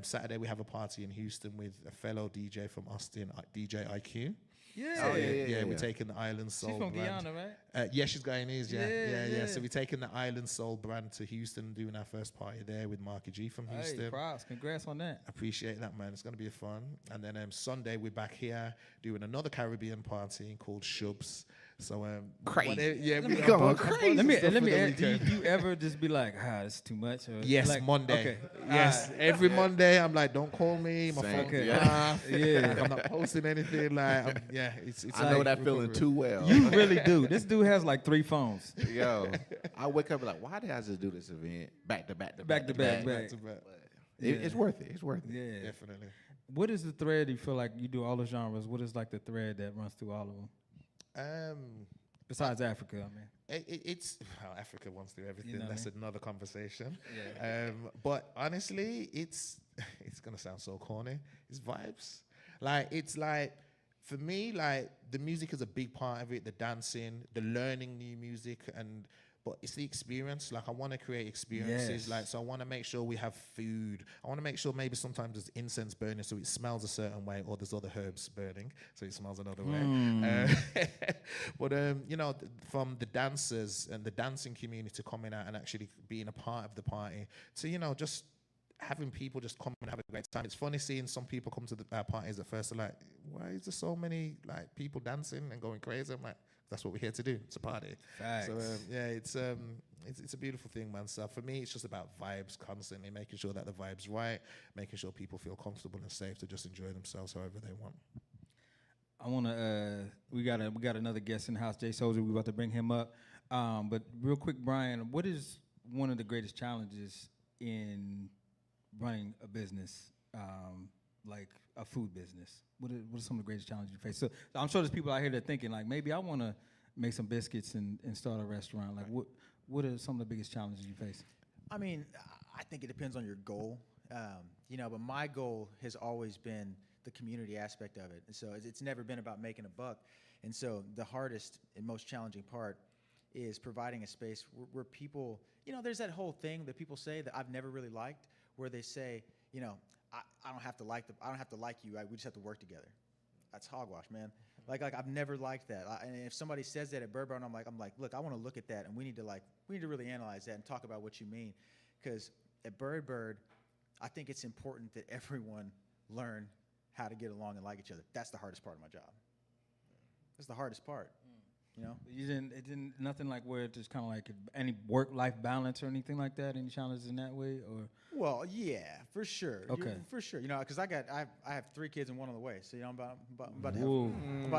Speaker 4: Saturday, we have a party in Houston with a fellow DJ from Austin, DJ IQ.
Speaker 1: Yeah.
Speaker 2: Oh, yeah.
Speaker 4: We're taking the Island Soul
Speaker 1: She's from
Speaker 4: brand.
Speaker 1: Guyana, right?
Speaker 4: Yeah, she's Guyanese, yeah.
Speaker 1: Yeah.
Speaker 4: So we're taking the Island Soul brand to Houston, doing our first party there with Marky G from Houston.
Speaker 1: Hey, props. Congrats on that.
Speaker 4: Appreciate that, man. It's going to be fun. And then Sunday, we're back here doing another Caribbean party called Shubs. So
Speaker 2: Crazy.
Speaker 4: we
Speaker 2: Come on,
Speaker 4: a bunch of
Speaker 2: crazy.
Speaker 1: Let me
Speaker 4: stuff for the
Speaker 1: ask, do
Speaker 4: weekend.
Speaker 1: you ever just be like, this is too much? Or
Speaker 4: Yes,
Speaker 1: like,
Speaker 4: Monday.
Speaker 1: Okay.
Speaker 4: Yes, every Monday I'm like, don't call me. My
Speaker 2: Same.
Speaker 4: phone's
Speaker 1: Okay.
Speaker 4: off.
Speaker 1: Yeah.
Speaker 4: Like, I'm not posting anything. Like, it's
Speaker 2: I know
Speaker 4: like
Speaker 2: that feeling
Speaker 4: recovery.
Speaker 2: too well.
Speaker 1: You really do. This dude has like 3 phones.
Speaker 2: Yo, I wake up and like, why did I just do this event back to back to
Speaker 1: Back to back.
Speaker 4: Back to back.
Speaker 2: It's worth it. It's worth it.
Speaker 1: Yeah.
Speaker 4: Definitely.
Speaker 1: What is the thread you feel like you do all the genres? What is like the thread that runs through all of them? Besides Africa, I mean.
Speaker 4: It's well, Africa wants to do everything.
Speaker 1: You know what
Speaker 4: That's
Speaker 1: I mean?
Speaker 4: another conversation.
Speaker 1: Yeah.
Speaker 4: But honestly, it's gonna sound so corny. It's vibes. Like it's like for me, like the music is a big part of it. The dancing, the learning new music, but it's the experience. Like I want to create experiences.
Speaker 1: Yes.
Speaker 4: Like so, I want to make sure we have food. I want to make sure maybe sometimes there's incense burning, so it smells a certain way, or there's other herbs burning, so it smells another way. But from the dancers and the dancing community coming out and actually being a part of the party, to just having people just come and have a great time. It's funny seeing some people come to the parties at first. They're like, "Why is there so many like people dancing and going crazy?" I'm like, that's what we're here to do. It's a party.
Speaker 1: Facts.
Speaker 4: So it's a beautiful thing, man. So for me, it's just about vibes constantly, making sure that the vibe's right, making sure people feel comfortable and safe to just enjoy themselves however they want.
Speaker 1: I wanna we got another guest in the house, Jay Soldier. We about to bring him up. But real quick, Brian, what is one of the greatest challenges in running a business, like a food business? What are some of the greatest challenges you face? So I'm sure there's people out here that are thinking like, maybe I want to make some biscuits and start a restaurant. Like, what are some of the biggest challenges you face?
Speaker 3: I mean, I think it depends on your goal, but my goal has always been the community aspect of it. And so it's never been about making a buck. And so the hardest and most challenging part is providing a space where people, there's that whole thing that people say that I've never really liked, where they say, I don't have to like you. We just have to work together. That's hogwash, man. Like I've never liked that. And if somebody says that at Bird Bar, I'm like, look, I want to look at that, and we need to really analyze that and talk about what you mean, because at Bird, I think it's important that everyone learn how to get along and like each other. That's the hardest part of my job. That's the hardest part.
Speaker 1: It didn't nothing like where it's just kind of like any work-life balance or anything like that. Any challenges in that way, or?
Speaker 3: Well, yeah, for sure.
Speaker 1: Okay.
Speaker 3: For sure. Because I have 3 kids and 1 on the way. So I'm about to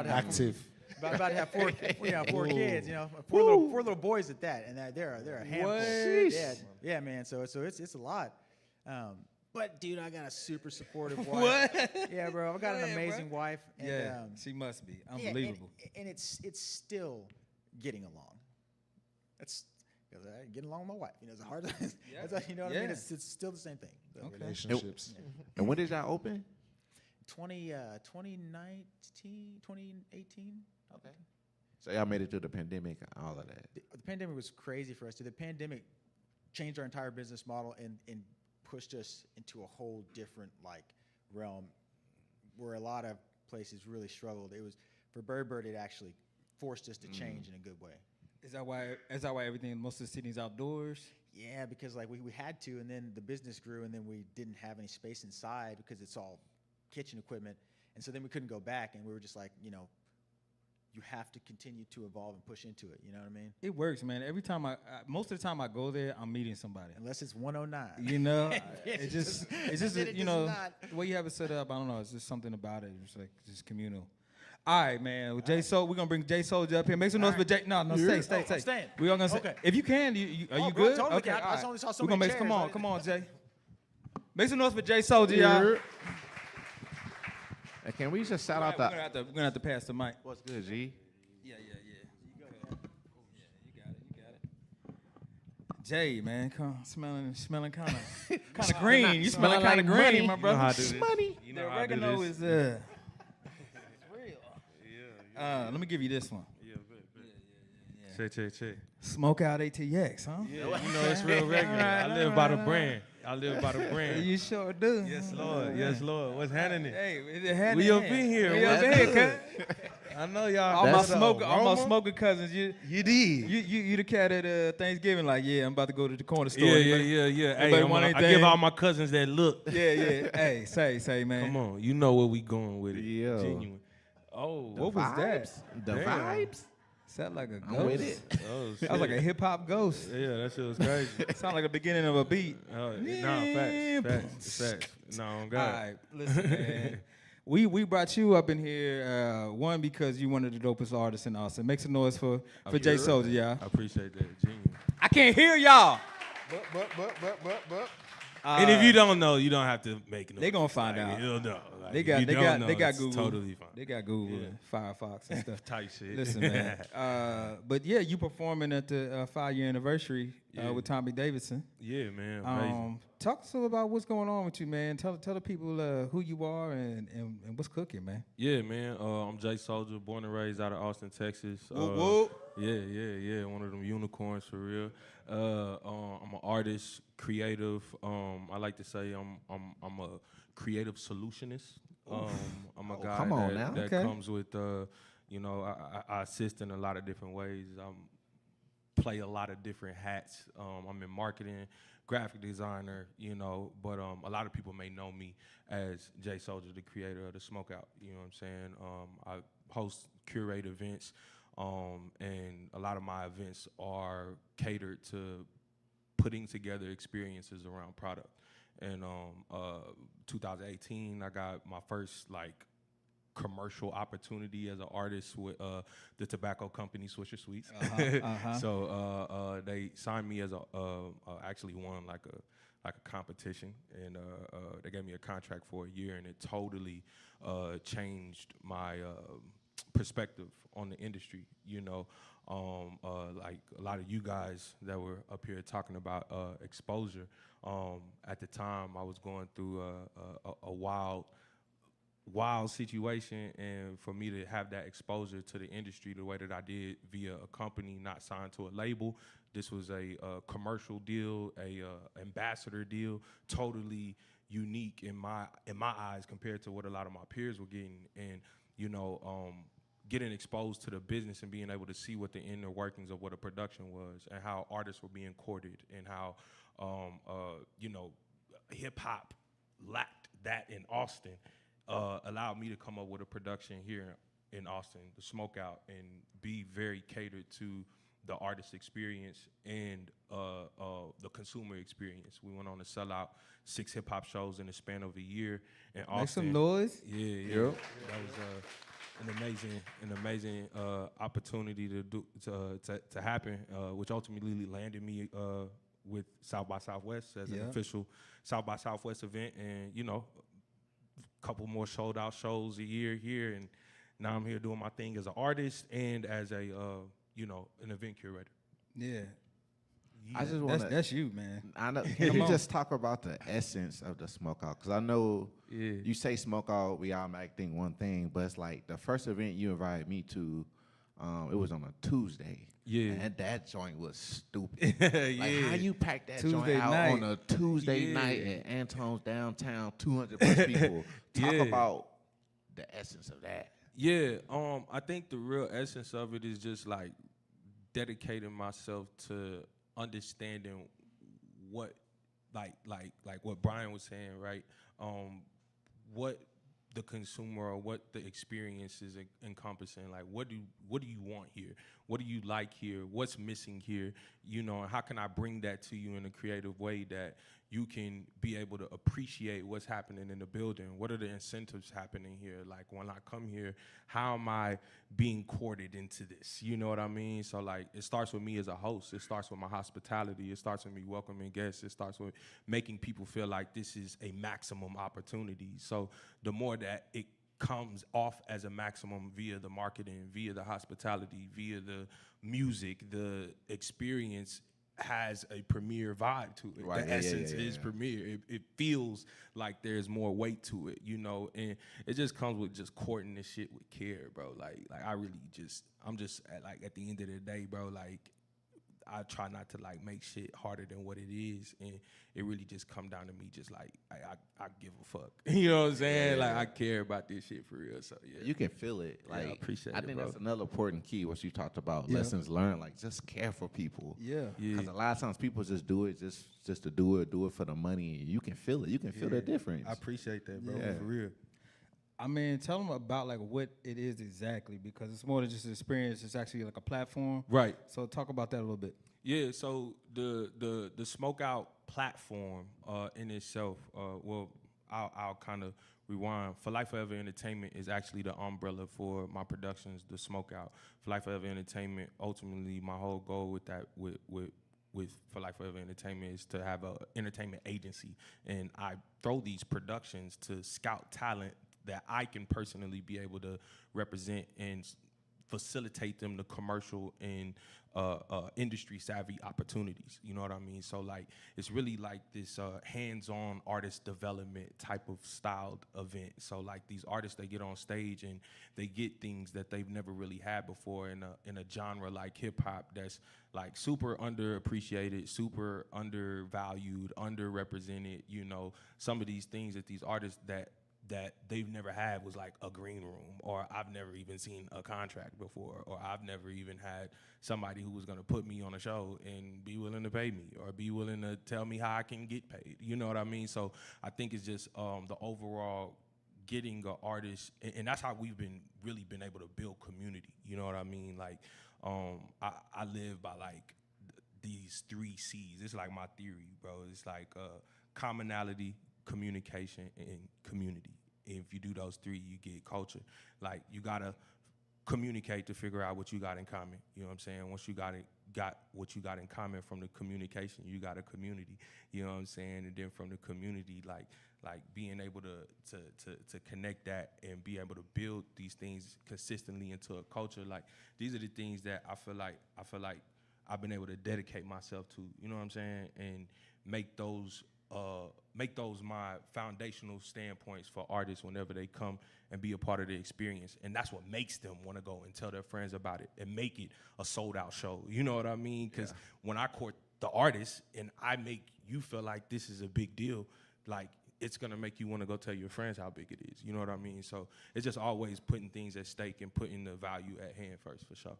Speaker 3: have
Speaker 4: Active.
Speaker 3: about to have 4 4 kids. 4 little boys at that, and they're a handful.
Speaker 1: What?
Speaker 3: Yeah, man. So it's a lot. But dude, I got a super supportive wife.
Speaker 1: What?
Speaker 3: Yeah, bro. I got an amazing wife. And,
Speaker 1: she must be unbelievable.
Speaker 3: And it's still getting along. That's because getting along with my wife. It's hard. You know what I mean? It's still the same thing. So.
Speaker 1: Okay.
Speaker 4: Relationships.
Speaker 2: And when did y'all open?
Speaker 3: 2019, 2018.
Speaker 2: Okay. So y'all made it through the pandemic and all of that.
Speaker 3: The pandemic was crazy for us. The pandemic changed our entire business model and pushed us into a whole different realm where a lot of places really struggled. It was for Bird, it actually forced us to change in a good way.
Speaker 1: Is that why everything, most of the seating's outdoors?
Speaker 3: Yeah, because we had to, and then the business grew, and then we didn't have any space inside because it's all kitchen equipment, and so then we couldn't go back, and we were just like, you have to continue to evolve and push into it. You know what I mean?
Speaker 1: It works, man. Every time most of the time I go there, I'm meeting somebody.
Speaker 3: Unless it's 109.
Speaker 1: It's just the way you have it set up. I don't know. It's just something about it. It's like just communal. All right, man. With Jay Soldier, we're gonna bring Jay Soldier up here. Make some noise for Jay. No, stay.
Speaker 3: I'm staying.
Speaker 1: We are gonna say,
Speaker 3: Okay.
Speaker 1: if you can, are you good?
Speaker 3: Totally.
Speaker 1: Okay,
Speaker 3: I
Speaker 1: all right.
Speaker 3: only saw so
Speaker 1: We're gonna
Speaker 3: many
Speaker 1: make.
Speaker 3: chairs.
Speaker 1: Come on, Jay. Make some noise for Jay Soldier, y'all.
Speaker 2: And can we just shout out
Speaker 1: We're gonna have to pass the mic.
Speaker 2: what's good, G?
Speaker 1: Yeah. You got it. Jay, man, smelling kind of green. You smelling kind of green, my brother.
Speaker 5: You know how I do this.
Speaker 3: Money.
Speaker 5: You know
Speaker 1: The
Speaker 5: how I do
Speaker 1: oregano
Speaker 5: this.
Speaker 1: is real. Let me give you this one.
Speaker 5: Yeah. Che.
Speaker 1: Smoke out ATX, huh?
Speaker 5: Yeah, you know it's real regular. I live by the brand.
Speaker 1: You sure do.
Speaker 5: Yes, Lord. What's happening?
Speaker 1: Hey,
Speaker 5: We up in here.
Speaker 1: We up in here, cuz.
Speaker 5: I know y'all.
Speaker 1: All my smoker cousins. You
Speaker 5: did.
Speaker 1: You the cat at Thanksgiving, like, yeah, I'm about to go to the corner store.
Speaker 5: Yeah.
Speaker 1: Anybody
Speaker 5: Hey,
Speaker 1: want
Speaker 5: I
Speaker 1: anything?
Speaker 5: give all my cousins that look.
Speaker 1: Yeah. Hey, say, man.
Speaker 5: Come on, you know where we going with it.
Speaker 2: Yeah.
Speaker 5: Genuine. Oh,
Speaker 1: What was that?
Speaker 2: The
Speaker 5: Damn.
Speaker 2: vibes?
Speaker 1: Sound like a ghost.
Speaker 2: I'm with it.
Speaker 5: Oh,
Speaker 1: That was like a hip hop ghost.
Speaker 5: Yeah, that shit was crazy.
Speaker 1: Sound like the beginning of a beat.
Speaker 5: Facts. No, I'm
Speaker 1: All
Speaker 5: God.
Speaker 1: right, listen, man. We brought you up in here, one, because you one of the dopest artists in Austin. Make some noise for Jay Soldier, y'all.
Speaker 5: I appreciate that, genuine.
Speaker 1: I can't hear y'all.
Speaker 4: But.
Speaker 5: And if you don't know, you don't have to make no.
Speaker 1: They gonna find out.
Speaker 5: You'll know. Like,
Speaker 1: They
Speaker 5: if
Speaker 1: got
Speaker 5: you
Speaker 1: they
Speaker 5: don't
Speaker 1: got
Speaker 5: know,
Speaker 1: they got
Speaker 5: it's
Speaker 1: Google.
Speaker 5: Totally fine.
Speaker 1: They got Google
Speaker 5: Yeah.
Speaker 1: and Firefox and stuff.
Speaker 5: Type shit.
Speaker 1: Listen, man. But yeah, you performing at the 5-year anniversary with Tommy Davidson.
Speaker 5: Yeah, man. Amazing.
Speaker 1: Talk to us about what's going on with you, man. Tell the people who you are and what's cooking, man.
Speaker 5: Yeah, man. I'm Jay Soldier, born and raised out of Austin, Texas.
Speaker 1: Whoop.
Speaker 5: Yeah. One of them unicorns for real. I'm an artist, creative. I like to say I'm a creative solutionist. I'm a guy
Speaker 2: come on now.
Speaker 5: that
Speaker 1: Okay.
Speaker 5: comes with I assist in a lot of different ways. Play a lot of different hats. I'm in marketing, graphic designer, but a lot of people may know me as Jay Soldier, the creator of the Smokeout. You know what I'm saying? I host, curate events, and a lot of my events are catered to putting together experiences around product. And 2018, I got my first commercial opportunity as an artist with the tobacco company Swisher Sweets.
Speaker 1: Uh-huh.
Speaker 5: So they signed me as actually won like a competition, and they gave me a contract for a year, and it totally changed my perspective on the industry. You know, like a lot of you guys that were up here talking about exposure. At the time, I was going through a wild situation, and for me to have that exposure to the industry the way that I did via a company not signed to a label, this was a commercial deal, a ambassador deal, totally unique in my eyes compared to what a lot of my peers were getting. And you know, getting exposed to the business and being able to see what the inner workings of what a production was and how artists were being courted and how you know, hip hop lacked that in Austin. Allowed me to come up with a production here in Austin, the Smokeout, and be very catered to the artist experience and the consumer experience. We went on to sell out 6 hip hop shows in the span of a year in Austin.
Speaker 1: Make some noise.
Speaker 5: Yeah. That was an amazing opportunity to happen, which ultimately landed me with South by Southwest as an official South by Southwest event, and you know, couple more sold out shows a year here, and now I'm here doing my thing as an artist and as a you know, an event curator.
Speaker 1: Yeah.
Speaker 2: I just want to.
Speaker 1: That's you, man.
Speaker 2: I know. Can you just talk about the essence of the Smokeout? Because I know you say Smokeout, we automatically think one thing, but it's like the first event you invited me to, it was on a Tuesday.
Speaker 5: Yeah.
Speaker 2: And that joint was stupid. Like how you pack that
Speaker 1: Tuesday
Speaker 2: joint out
Speaker 1: night.
Speaker 2: on a Tuesday night at Anton's downtown, 200 plus people. Talk about the essence of that.
Speaker 5: Yeah, I think the real essence of it is just like dedicating myself to understanding what, like what Brian was saying, right? What the consumer or what the experience is encompassing. Like, what do you want here? What do you like here? What's missing here? You know, and how can I bring that to you in a creative way that you can be able to appreciate what's happening in the building? What are the incentives happening here? Like, when I come here, how am I being courted into this? You know what I mean? So, like, it starts with me as a host. It starts with my hospitality. It starts with me welcoming guests. It starts with making people feel like this is a maximum opportunity. So the more that it comes off as a maximum via the marketing, via the hospitality, via the music, the experience has a premier vibe to it.
Speaker 2: Right,
Speaker 5: The essence is premier. It feels like there's more weight to it, you know, and it just comes with just courting this shit with care, bro. Like I really I'm just at the end of the day, bro, like I try not to like make shit harder than what it is, and it really just come down to me just like I give a fuck. You know what I'm saying? Like I care about this shit for real. So yeah,
Speaker 2: You can feel it. Like
Speaker 5: I appreciate
Speaker 2: I
Speaker 5: it,
Speaker 2: think
Speaker 5: bro.
Speaker 2: that's another important key. What you talked about, lessons learned. Like just care for people.
Speaker 1: Yeah.
Speaker 2: Because a lot of times people just do it just to do it for the money. You can feel it. You can feel the difference.
Speaker 5: I appreciate that, bro.
Speaker 2: Yeah.
Speaker 5: For real.
Speaker 1: I mean, tell them about like what it is exactly, because it's more than just an experience. It's actually like a platform.
Speaker 5: Right.
Speaker 1: So talk about that a little bit.
Speaker 5: Yeah, so the Smokeout platform in itself, well, I'll kind of rewind. For Life Forever Entertainment is actually the umbrella for my productions, the Smokeout. For Life Forever Entertainment, ultimately, my whole goal with that, with For Life Forever Entertainment is to have an entertainment agency, and I throw these productions to scout talent that I can personally be able to represent and facilitate them to commercial and industry savvy opportunities. You know what I mean? So like, it's really like this hands-on artist development type of styled event. So like these artists, they get on stage and they get things that they've never really had before in a genre like hip hop that's like super underappreciated, super undervalued, underrepresented. You know, some of these things that these artists that they've never had was like a green room, or I've never even seen a contract before, or I've never even had somebody who was gonna put me on a show and be willing to pay me, or be willing to tell me how I can get paid. You know what I mean? So I think it's just the overall getting an artist, and that's how we've really been able to build community. You know what I mean? Like I live by like these 3 C's. It's like my theory, bro. It's like commonality, communication, and community. if you do those three, you get culture. Like, you gotta communicate to figure out what you got in common. You know what I'm saying? Once you got what you got in common from the communication, you got a community. You know what I'm saying? And then from the community, like being able to connect that and be able to build these things consistently into a culture. Like, these are the things that I feel like I've been able to dedicate myself to. You know what I'm saying? And make those my foundational standpoints for artists whenever they come and be a part of the experience. And that's what makes them want to go and tell their friends about it and make it a sold out show. You know what I mean? Because when I court the artist and I make you feel like this is a big deal, like, it's going to make you want to go tell your friends how big it is. You know what I mean? So it's just always putting things at stake and putting the value at hand first, for sure.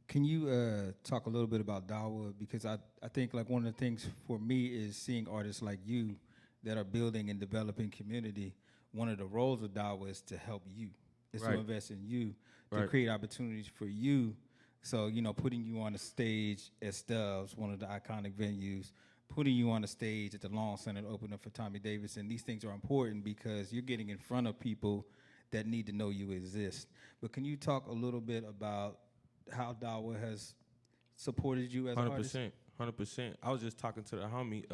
Speaker 1: Can you talk a little bit about Dawa? Because I think, like, one of the things for me is seeing artists like you that are building and developing community. One of the roles of Dawa is to help you, is to invest in you, to create opportunities for you. So, you know, putting you on the stage at Stubbs, one of the iconic venues, putting you on the stage at the Lawn Center to open up for Tommy Davis, and these things are important because you're getting in front of people that need to know you exist. But can you talk a little bit about how Dawa has supported you as an artist?
Speaker 5: 100%. I was just talking to the homie,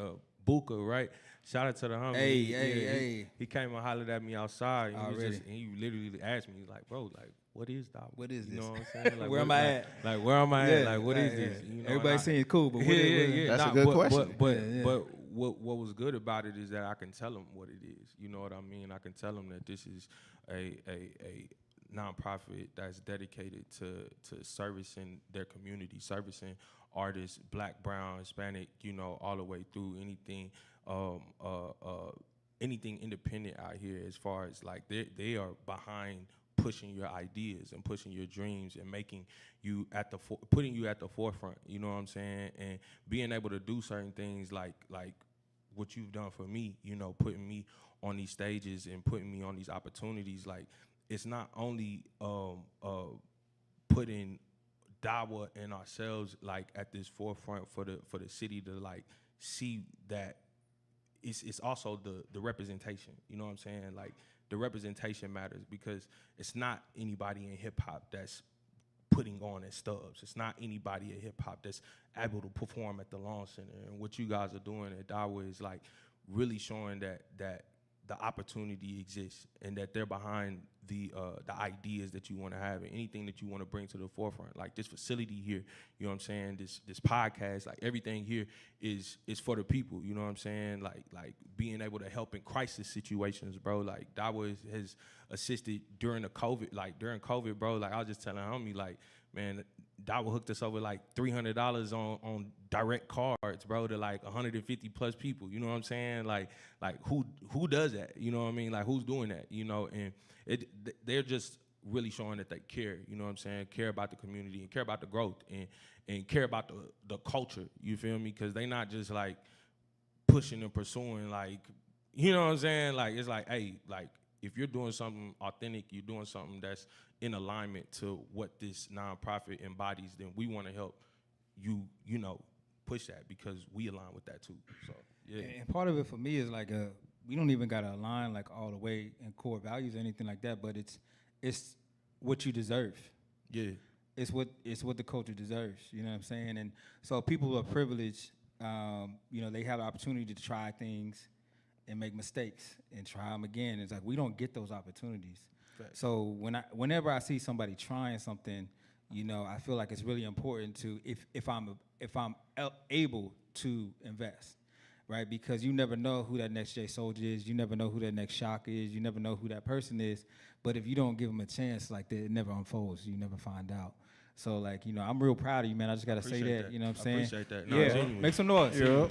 Speaker 5: Buka, right? Shout out to the homie.
Speaker 1: Hey.
Speaker 5: He came and hollered at me outside.
Speaker 1: Already.
Speaker 5: And he literally asked me, like, bro, like, what is Dawa?
Speaker 1: What is
Speaker 5: you
Speaker 1: this?
Speaker 5: know what I'm saying? Like,
Speaker 1: Where am I at?
Speaker 5: Like, where am I at? Like, what is
Speaker 1: yeah.
Speaker 5: this? You know,
Speaker 1: Everybody saying it's cool, but what
Speaker 2: That's a good question.
Speaker 5: But what was good about it is that I can tell them what it is. You know what I mean? I can tell them that this is a nonprofit that's dedicated to servicing their community, servicing artists, Black, brown, Hispanic, you know, all the way through anything anything independent out here, as far as like they are behind pushing your ideas and pushing your dreams and making you putting you at the forefront, you know what I'm saying? And being able to do certain things like what you've done for me, you know, putting me on these stages and putting me on these opportunities. Like, it's not only putting Dawa and ourselves like at this forefront for the city to like see that it's also the representation. You know what I'm saying? Like, the representation matters, because it's not anybody in hip hop that's putting on at Stubbs. It's not anybody in hip hop that's able to perform at the Lawn Center. And what you guys are doing at Dawa is like really showing that the opportunity exists and that they're behind the ideas that you want to have and anything that you want to bring to the forefront. Like, this facility here, you know what I'm saying? This podcast, like, everything here is for the people. You know what I'm saying? Like being able to help in crisis situations, bro. Like, Dawa has assisted during during COVID, bro. Like, I was just telling homie, like, man, Dawa hooked us over like $300 on direct cards, bro, to like 150 plus people. You know what I'm saying? Like who does that? You know what I mean? Like, who's doing that? You know, and they're just really showing that they care. You know what I'm saying? Care about the community and care about the growth and care about the culture. You feel me? Because they not just like pushing and pursuing, like, you know what I'm saying? Like, it's like, hey, like, if you're doing something authentic, you're doing something that's in alignment to what this nonprofit embodies, then we want to help you, you know, push that, because we align with that too. So, yeah.
Speaker 1: And part of it for me is like we don't even gotta align like all the way in core values or anything like that, but it's what you deserve.
Speaker 5: Yeah.
Speaker 1: It's what the culture deserves. You know what I'm saying? And so people who are privileged, you know, they have the opportunity to try things and make mistakes and try them again. It's like we don't get those opportunities. Right. So whenever I see somebody trying something, you know, I feel like it's really important to if I'm able to invest, right? Because you never know who that next J Soldier is. You never know who that next Chaka is. You never know who that person is. But if you don't give them a chance, like that, it never unfolds. You never find out. So, like, you know, I'm real proud of you, man. I just gotta say that. You know what I'm saying?
Speaker 5: I appreciate that. No,
Speaker 1: yeah,
Speaker 5: genuinely.
Speaker 1: make some noise.
Speaker 3: Yeah.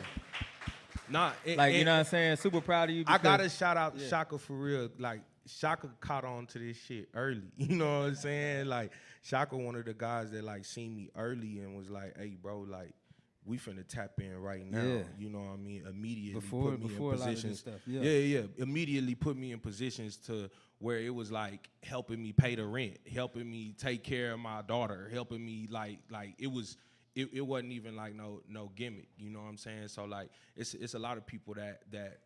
Speaker 5: Nah,
Speaker 1: You know what I'm saying? Super proud of you.
Speaker 5: I gotta shout out Chaka for real. Like, Chaka caught on to this shit early. You know what I'm saying? Like, Chaka one of the guys that like seen me early and was like, "Hey, bro, like, we finna tap in right now."
Speaker 1: Yeah.
Speaker 5: You know what I mean? Immediately
Speaker 1: before
Speaker 5: put me
Speaker 1: a
Speaker 5: in
Speaker 1: lot of this
Speaker 5: positions.
Speaker 1: stuff.
Speaker 5: Yeah. Immediately put me in positions to where it was like helping me pay the rent, helping me take care of my daughter, helping me like it was. It wasn't even like no gimmick, you know what I'm saying? So like it's a lot of people that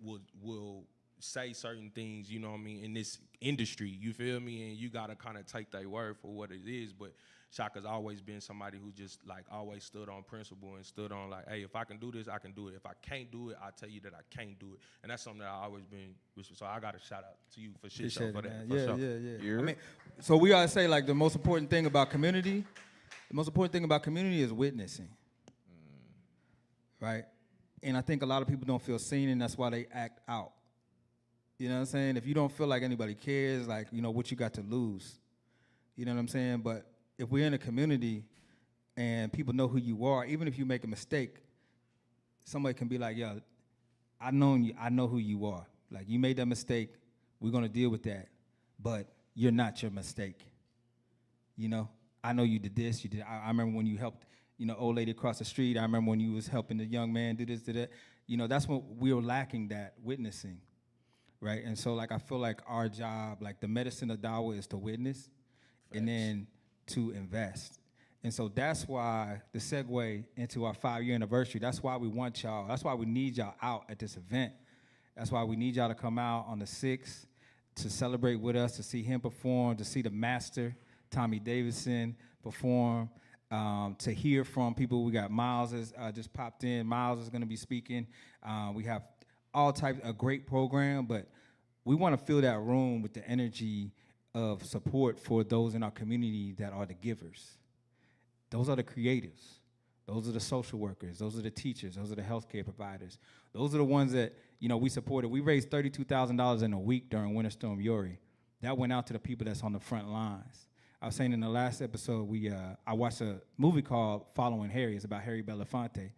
Speaker 5: will say certain things, you know what I mean, in this industry, you feel me? And you gotta kind of take their word for what it is. But Chaka's always been somebody who just like always stood on principle and stood on like, hey, if I can do this, I can do it. If I can't do it, I'll tell you that I can't do it. And that's something that I always been. So I got a shout out to you for shit show
Speaker 1: Appreciate
Speaker 5: for
Speaker 1: it,
Speaker 5: that.
Speaker 1: man.
Speaker 5: For
Speaker 1: Yeah,
Speaker 5: sure.
Speaker 1: yeah. I mean, so we gotta say like the most important thing about community is witnessing, right? And I think a lot of people don't feel seen, and that's why they act out. You know what I'm saying? If you don't feel like anybody cares, like, you know, what you got to lose. You know what I'm saying? But if we're in a community and people know who you are, even if you make a mistake, somebody can be like, yo, I know who you are. Like, you made that mistake, we're gonna deal with that, but you're not your mistake. You know? I know you did this, you did. I remember when you helped, you know, old lady across the street. I remember when you was helping the young man do this, do that. You know, that's what we were lacking, that witnessing, right? And so, like, I feel like our job, like the medicine of Dawa is to witness and then to invest. And so that's why the segue into our 5-year anniversary, that's why we want y'all, that's why we need y'all out at this event. That's why we need y'all to come out on the 6th to celebrate with us, to see him perform, to see the master, Tommy Davidson, perform, to hear from people. We got Miles has just popped in. Miles is gonna be speaking. We have all types, a great program, but we wanna fill that room with the energy of support for those in our community that are the givers. Those are the creatives. Those are the social workers. Those are the teachers. Those are the healthcare providers. Those are the ones that, you know, we supported. We raised $32,000 in a week during Winter Storm Uri. That went out to the people that's on the front lines. I was saying in the last episode, I watched a movie called Following Harry. It's about Harry Belafonte.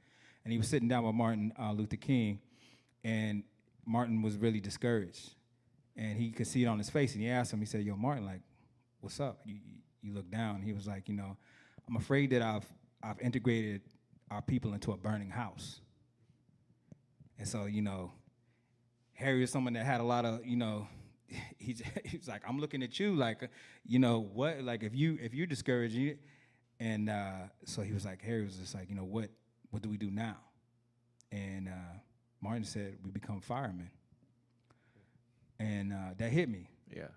Speaker 1: And he was sitting down with Martin Luther King, and Martin was really discouraged. And he could see it on his face, and he asked him, he said, yo, Martin, like, what's up? You look down. He was like, you know, I'm afraid that I've integrated our people into a burning house. And so, you know, Harry was someone that had a lot of, you know, he was like, I'm looking at you like, you know, what, like if you're discouraged, and so he was like, Harry was just like, you know, what do we do now? And Martin said, we become firemen. And that hit me.
Speaker 2: Yeah.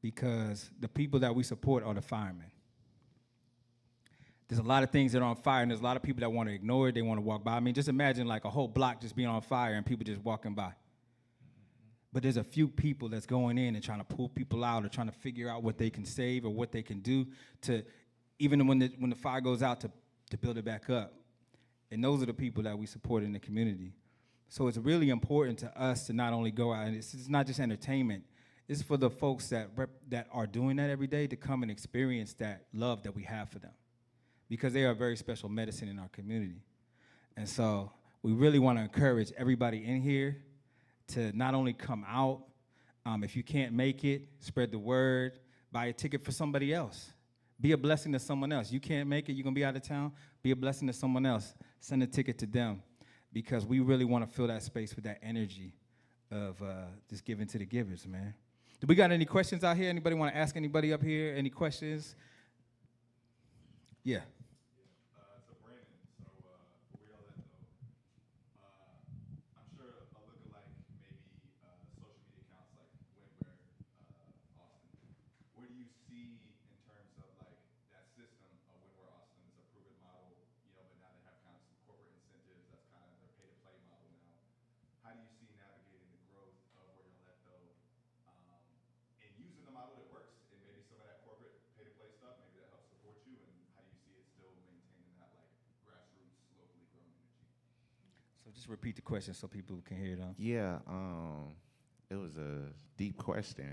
Speaker 1: Because the people that we support are the firemen. There's a lot of things that are on fire, and there's a lot of people that want to ignore it, they want to walk by. I mean, just imagine like a whole block just being on fire and people just walking by. But there's a few people that's going in and trying to pull people out or trying to figure out what they can save or what they can do to, even when the fire goes out, to build it back up. And those are the people that we support in the community. So it's really important to us to not only go out, and it's not just entertainment, it's for the folks that are doing that every day to come and experience that love that we have for them, because they are a very special medicine in our community. And so we really want to encourage everybody in here to not only come out, if you can't make it, spread the word, buy a ticket for somebody else. Be a blessing to someone else. You can't make it, you're gonna be out of town, be a blessing to someone else. Send a ticket to them, because we really wanna fill that space with that energy of just giving to the givers, man. Do we got any questions out here? Anybody wanna ask anybody up here? Any questions? Yeah.
Speaker 6: So Brandon, we're all that though. I'm sure a lookalike, maybe social media accounts like Windware, Austin. Where do you see in terms of like that system of Windware Austin is a proven model, you know, but now they have kind of some corporate incentives. That's kind of their pay-to-play model now. How do you see navigating the growth of where you're at though, and using the model that works, and maybe some of that corporate pay-to-play stuff, maybe that helps support you, and how do you see it still maintaining that like grassroots, locally grown energy?
Speaker 1: So just repeat the question so people can hear them.
Speaker 2: Yeah, it was a deep question.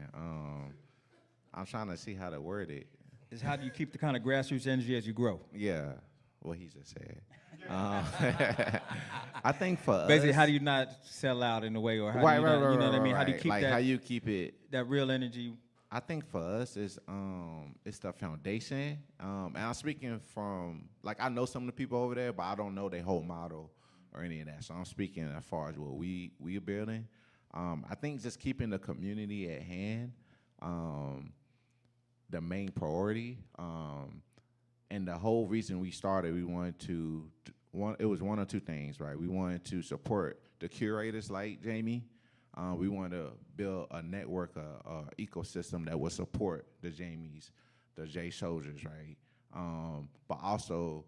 Speaker 2: I'm trying to see how to word it.
Speaker 1: Is how do you keep the kind of grassroots energy as you grow?
Speaker 2: Yeah, what he just said. I think for
Speaker 1: Basically,
Speaker 2: us,
Speaker 1: how do you not sell out in a way, or how
Speaker 2: right,
Speaker 1: do you
Speaker 2: right,
Speaker 1: not,
Speaker 2: right,
Speaker 1: you know
Speaker 2: right,
Speaker 1: what I mean?
Speaker 2: right,
Speaker 1: How do you keep
Speaker 2: like
Speaker 1: that,
Speaker 2: how you keep it?
Speaker 1: that real energy?
Speaker 2: I think for us, it's the foundation. And I'm speaking from, like, I know some of the people over there, but I don't know their whole model or any of that. So I'm speaking as far as what we are building. I think just keeping the community at hand, the main priority. And the whole reason we started, we wanted to, it was one or two things, right? We wanted to support the curators like Jamie, We want to build a network, a ecosystem that will support the Jamies, the J Soldiers, right? But also,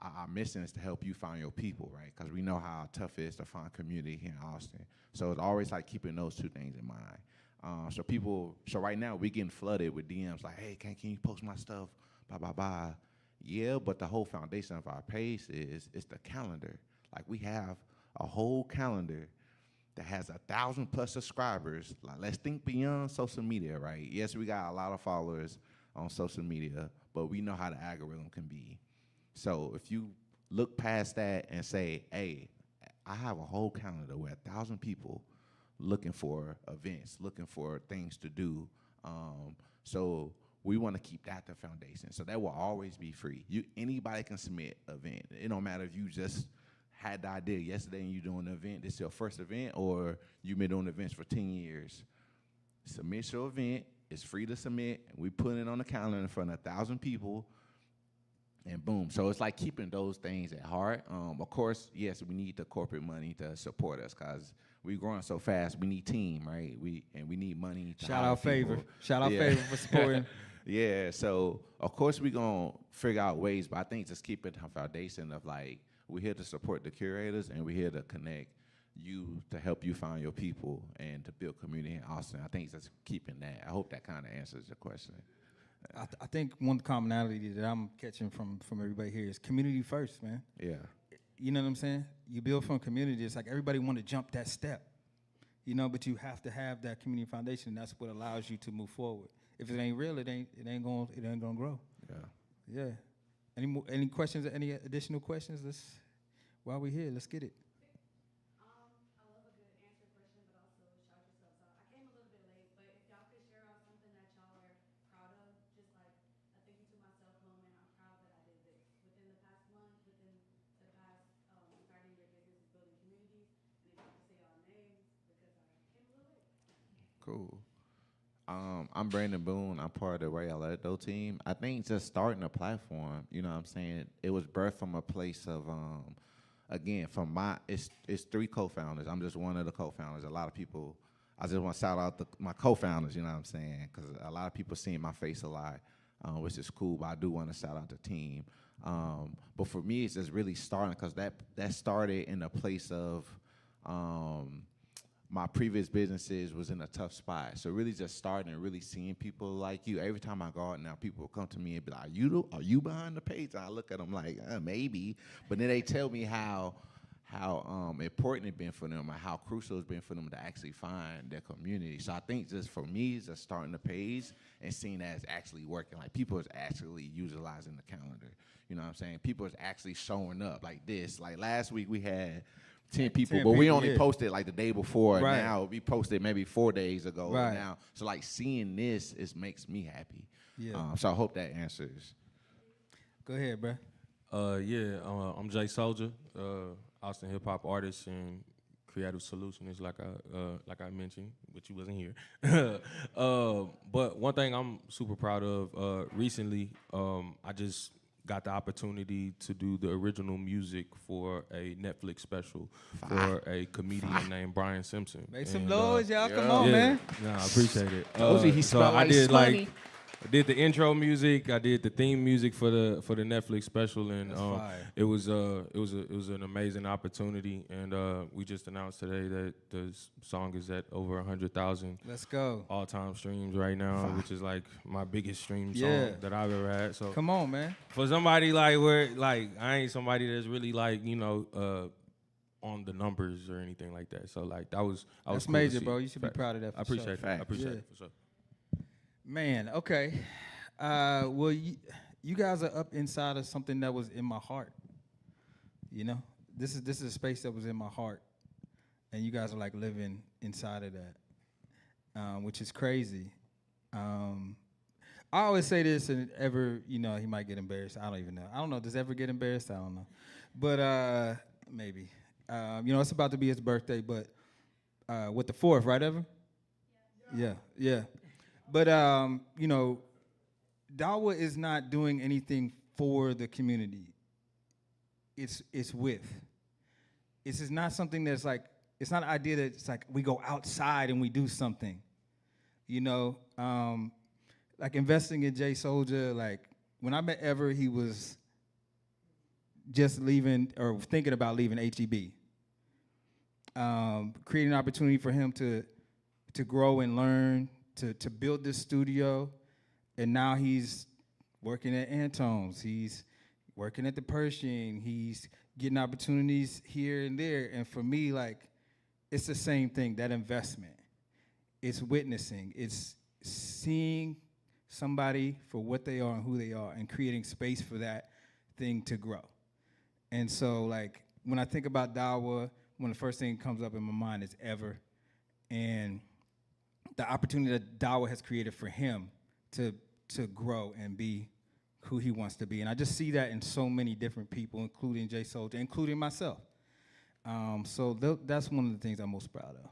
Speaker 2: our mission is to help you find your people, right? Because we know how tough it is to find community here in Austin. So it's always like keeping those two things in mind. So right now we getting flooded with DMs like, hey, can you post my stuff? Blah, blah, blah. Yeah, but the whole foundation of our page is the calendar. Like we have a whole calendar that has 1,000+ subscribers. Like let's think beyond social media, right? Yes, we got a lot of followers on social media, but we know how the algorithm can be. So if you look past that and say, hey, I have a whole calendar with 1,000 people looking for events, looking for things to do. So we want to keep that the foundation. So that will always be free. Anybody can submit an event. It don't matter if you just had the idea yesterday and you're doing an event, this is your first event, or you've been doing events for 10 years. Submit your event. It's free to submit. We put it on the calendar in front of 1,000 people, and boom. So it's like keeping those things at heart. Of course, yes, we need the corporate money to support us because we're growing so fast. We need team, right? We need money to
Speaker 1: Shout
Speaker 2: hire
Speaker 1: out
Speaker 2: people.
Speaker 1: Favor. Shout out Favor for supporting.
Speaker 2: Yeah, so of course we're going to figure out ways, but I think just keeping the foundation of like, we're here to support the curators and we're here to connect you to help you find your people and to build community in Austin. I think just keeping that. I hope that kind of answers your question.
Speaker 1: I think one commonality that I'm catching from everybody here is community first, man.
Speaker 2: Yeah.
Speaker 1: You know what I'm saying? You build from community. It's like everybody want to jump that step, but you have to have that community foundation. And that's what allows you to move forward. If it ain't real, it ain't gonna grow.
Speaker 2: Yeah.
Speaker 1: Yeah. Any questions? Any additional questions? While we're here, let's get it.
Speaker 7: I love a good answer question, but also shout yourselves out. I came a little bit late, but if y'all could share out something that y'all are proud of, just like a thinking to myself moment, I'm proud that I did this within the past month, within the past starting your business, building communities, and if y'all could say y'all names because I came a little late.
Speaker 2: Cool. I'm Brandon Boone. I'm part of the Ray Alberto team. I think just starting a platform, you know what I'm saying, it was birthed from a place of, again, it's 3 co-founders. I'm just one of the co-founders. A lot of people, I just want to shout out my co-founders, you know what I'm saying, because a lot of people seeing my face a lot, which is cool, but I do want to shout out the team. But for me, it's just really starting because that started in a place of, my previous businesses was in a tough spot. So really just starting and really seeing people like you. Every time I go out now, people will come to me and be like, are you behind the page? And I look at them like, maybe. But then they tell me how important it's been for them and how crucial it's been for them to actually find their community. So I think just for me, it's just starting the page and seeing that it's actually working. Like people is actually utilizing the calendar. You know what I'm saying? People is actually showing up like this. Like last week we had 10 people, but we only posted like the day before.
Speaker 1: Right.
Speaker 2: Now we posted maybe 4 days ago.
Speaker 1: Right.
Speaker 2: Now, so like seeing this makes me happy.
Speaker 1: Yeah.
Speaker 2: So I hope that answers.
Speaker 1: Go ahead, bro.
Speaker 5: I'm Jay Soldier, Austin hip hop artist and creative solutionist, like I mentioned, but you wasn't here. But one thing I'm super proud of recently, I just got the opportunity to do the original music for a Netflix special for a comedian named Brian Simpson.
Speaker 1: Make some noise, y'all. Come on,
Speaker 5: yeah,
Speaker 1: man.
Speaker 5: No, I appreciate it.
Speaker 4: He
Speaker 5: So
Speaker 4: smelled
Speaker 5: I
Speaker 4: like
Speaker 5: did
Speaker 4: Smoney.
Speaker 5: I did the intro music. I did the theme music for the Netflix special, and
Speaker 1: That's fire.
Speaker 5: it was an amazing opportunity. And we just announced today that the song is at over 100,000
Speaker 1: Let's go.
Speaker 5: all-time streams right now, which is like my biggest stream song
Speaker 1: Yeah.
Speaker 5: that I've ever had. So
Speaker 1: Come on, man.
Speaker 5: for somebody like I ain't somebody that's really like on the numbers or anything like that. So like that was
Speaker 1: That's
Speaker 5: cool to
Speaker 1: major,
Speaker 5: see.
Speaker 1: bro. You should be proud of that.
Speaker 5: I appreciate
Speaker 1: sure.
Speaker 5: it. I appreciate
Speaker 1: Yeah.
Speaker 5: it for sure.
Speaker 1: Man, okay. Well, you guys are up inside of something that was in my heart. This is a space that was in my heart, and you guys are like living inside of that, which is crazy. I always say this, and he might get embarrassed. I don't even know. I don't know. Does ever get embarrassed? I don't know. But maybe. It's about to be his birthday, but with the 4th, right, Ever? Yeah. But, Dawa is not doing anything for the community. It's with. This is not something that's like it's not an idea that it's like we go outside and we do something. You know, like investing in Jay Soldier, like when I met Ever, he was just leaving or thinking about leaving HEB. Creating an opportunity for him to grow and learn, to build this studio, and now he's working at Antone's. He's working at the Pershing. He's getting opportunities here and there. And for me, like, it's the same thing, that investment. It's witnessing. It's seeing somebody for what they are and who they are and creating space for that thing to grow. And so, like, when I think about Dawa, one of the first things that comes up in my mind is Ever. And the opportunity that Dawa has created for him to grow and be who he wants to be. And I just see that in so many different people, including Jay Soldier, including myself. So that's one of the things I'm most proud of.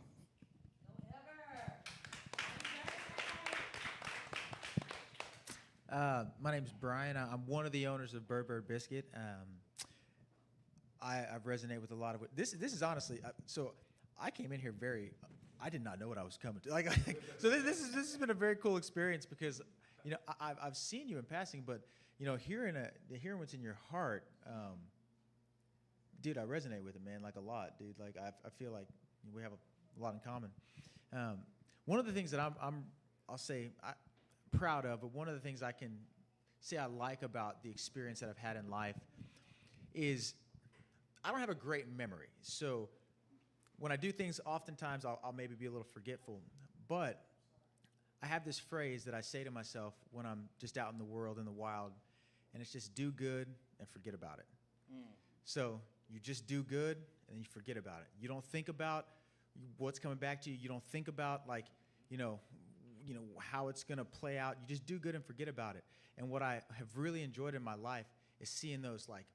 Speaker 3: My name's Brian. I'm one of the owners of Bird Biscuit. I've resonated with a lot of it. This is honestly, so I came in here I did not know what I was coming to. So this has been a very cool experience because, you know, I've seen you in passing, but, you know, hearing what's in your heart, dude, I resonate with it, man, like a lot, dude. Like I feel like we have a lot in common. One of the things that I'll say proud of, but one of the things I can say I like about the experience that I've had in life is I don't have a great memory. So when I do things, oftentimes I'll maybe be a little forgetful. But I have this phrase that I say to myself when I'm just out in the world, in the wild, and it's just do good and forget about it. So you just do good and you forget about it. You don't think about what's coming back to you. You don't think about, like, you know, how it's going to play out. You just do good and forget about it. And what I have really enjoyed in my life is seeing those, like,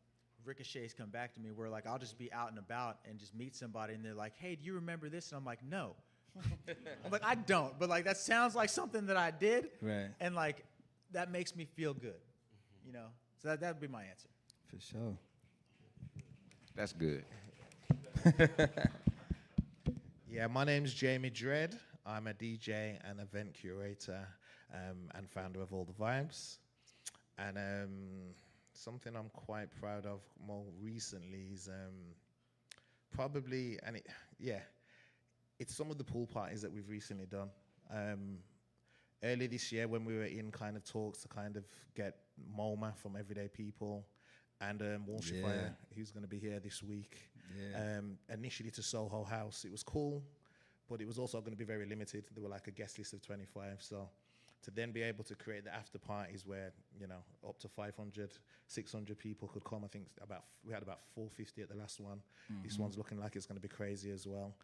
Speaker 3: ricochets come back to me where, like, I'll just be out and about and just meet somebody and they're like, hey, do you remember this? And I'm like, no. I'm like, I don't. But, like, that sounds like something that I did.
Speaker 1: Right.
Speaker 3: And, like, that makes me feel good, you know? So that would be my answer.
Speaker 1: For sure.
Speaker 2: That's good.
Speaker 4: Yeah, my name's Jamie Dredd. I'm a DJ and event curator and founder of All the Vibes. And something I'm quite proud of more recently is it's some of the pool parties that we've recently done. Early this year when we were in kind of talks to kind of get MoMA from Everyday People and Walshifier, who's going to be here this week. Initially to Soho House. It was cool, but it was also going to be very limited. There were like a guest list of 25. So to then be able to create the after parties where, you know, up to 500, 600 people could come. I think we had about 450 at the last one. This one's looking like it's going to be crazy as well.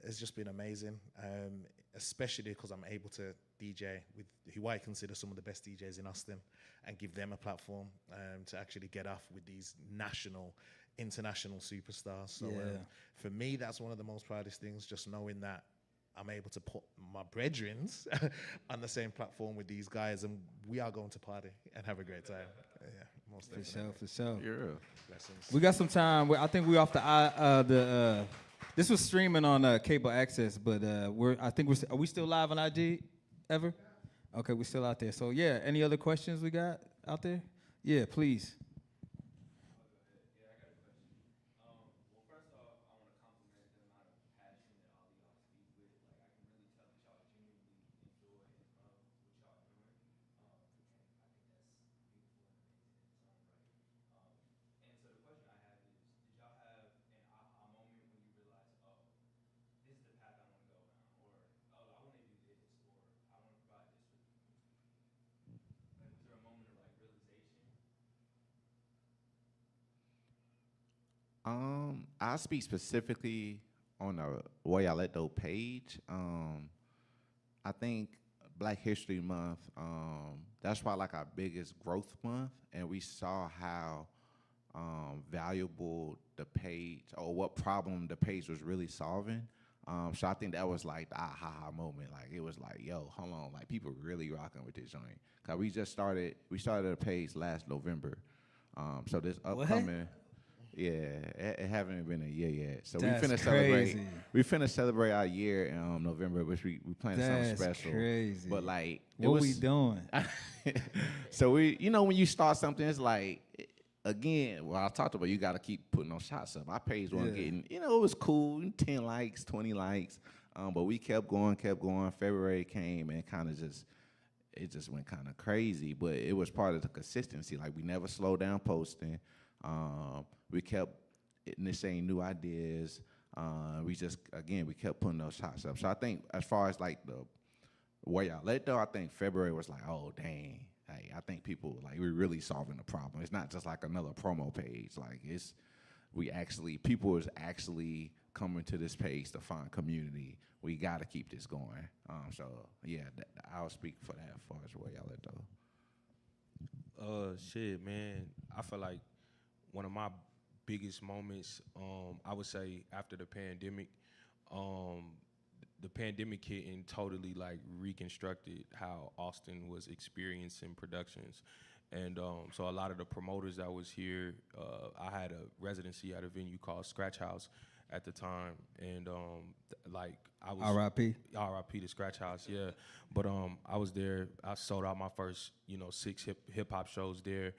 Speaker 4: It's just been amazing, especially because I'm able to DJ with who I consider some of the best DJs in Austin and give them a platform to actually get off with these international superstars. So for me, that's one of the most proudest things, just knowing that I'm able to put my brethrens on the same platform with these guys, and we are going to party and have a great time. Most definitely.
Speaker 1: For sure.
Speaker 2: Yeah.
Speaker 4: Blessings.
Speaker 1: We got some time. I think we're off the this was streaming on cable access, but are we still live on IG ever? Okay, we're still out there. So yeah, any other questions we got out there? Yeah, please.
Speaker 2: I speak specifically on the Woyaleto page. I think Black History Month, that's probably like our biggest growth month, and we saw how valuable the page, or what problem the page was really solving. So I think that was like the aha moment. Like, it was like, yo, hold on, like, people really rocking with this joint. Cause we started a page last November. So this upcoming, Yeah, it haven't been a year yet. So
Speaker 1: That's
Speaker 2: we finna celebrate.
Speaker 1: crazy.
Speaker 2: We finna celebrate our year in November, which we planning something
Speaker 1: That's
Speaker 2: special.
Speaker 1: crazy.
Speaker 2: But like,
Speaker 1: What we doing?
Speaker 2: So when you start something, it's like, again, well, I talked about you got to keep putting those shots up. Our page wasn't getting, it was cool, 10 likes, 20 likes, but we kept going. February came and kind of it just went kind of crazy, but it was part of the consistency. Like, we never slowed down posting. We kept initiating new ideas. We kept putting those shots up. So I think as far as like where y'all at though, I think February was like, oh dang, hey, I think people like we're really solving the problem. It's not just like another promo page. Like people is actually coming to this page to find community. We got to keep this going. So yeah, I'll speak for that as far as where y'all at though.
Speaker 5: Shit, man. I feel like one of my biggest moments, I would say after the pandemic, the pandemic hit and totally like reconstructed how Austin was experiencing productions. And so a lot of the promoters that was here, I had a residency at a venue called Scratch House at the time, and I was
Speaker 1: R.I.P.
Speaker 5: R.I.P. to Scratch House, yeah. But I was there. I sold out my first 6 hip hop shows there,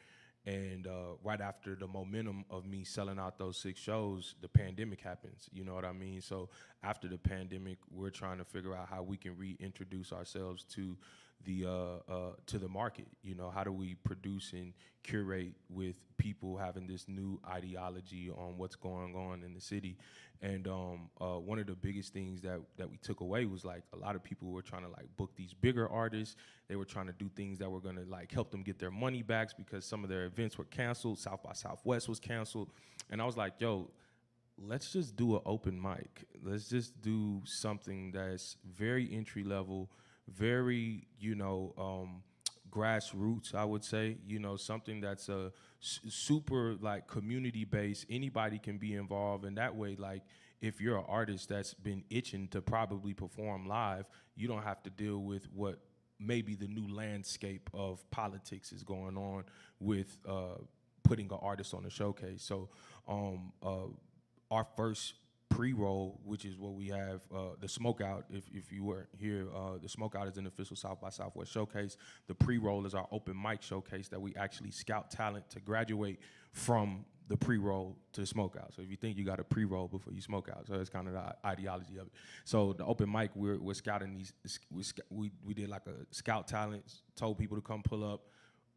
Speaker 5: and right after the momentum of me selling out those 6 shows, the pandemic happens. You know what I mean? So after the pandemic, we're trying to figure out how we can reintroduce ourselves to the market. How do we produce and curate with people having this new ideology on what's going on in the city? And one of the biggest things that we took away was like a lot of people were trying to like book these bigger artists. They were trying to do things that were gonna like help them get their money back because some of their events were canceled. South by Southwest was canceled. And I was like, yo, let's just do an open mic. Let's just do something that's very entry level, very, grassroots, I would say, something that's a super like community based. Anybody can be involved, and that way, like, if you're an artist that's been itching to probably perform live, you don't have to deal with what maybe the new landscape of politics is going on with putting an artist on a showcase. So our first pre-roll, which is what we have, the Smokeout, if you weren't here, the Smokeout is an official South by Southwest showcase. The pre-roll is our open mic showcase that we actually scout talent to graduate from the pre-roll to the Smokeout. So if you think you got a pre-roll before you smoke out, so that's kind of the ideology of it. So the open mic, we're scouting these, we did like a scout talent, told people to come pull up,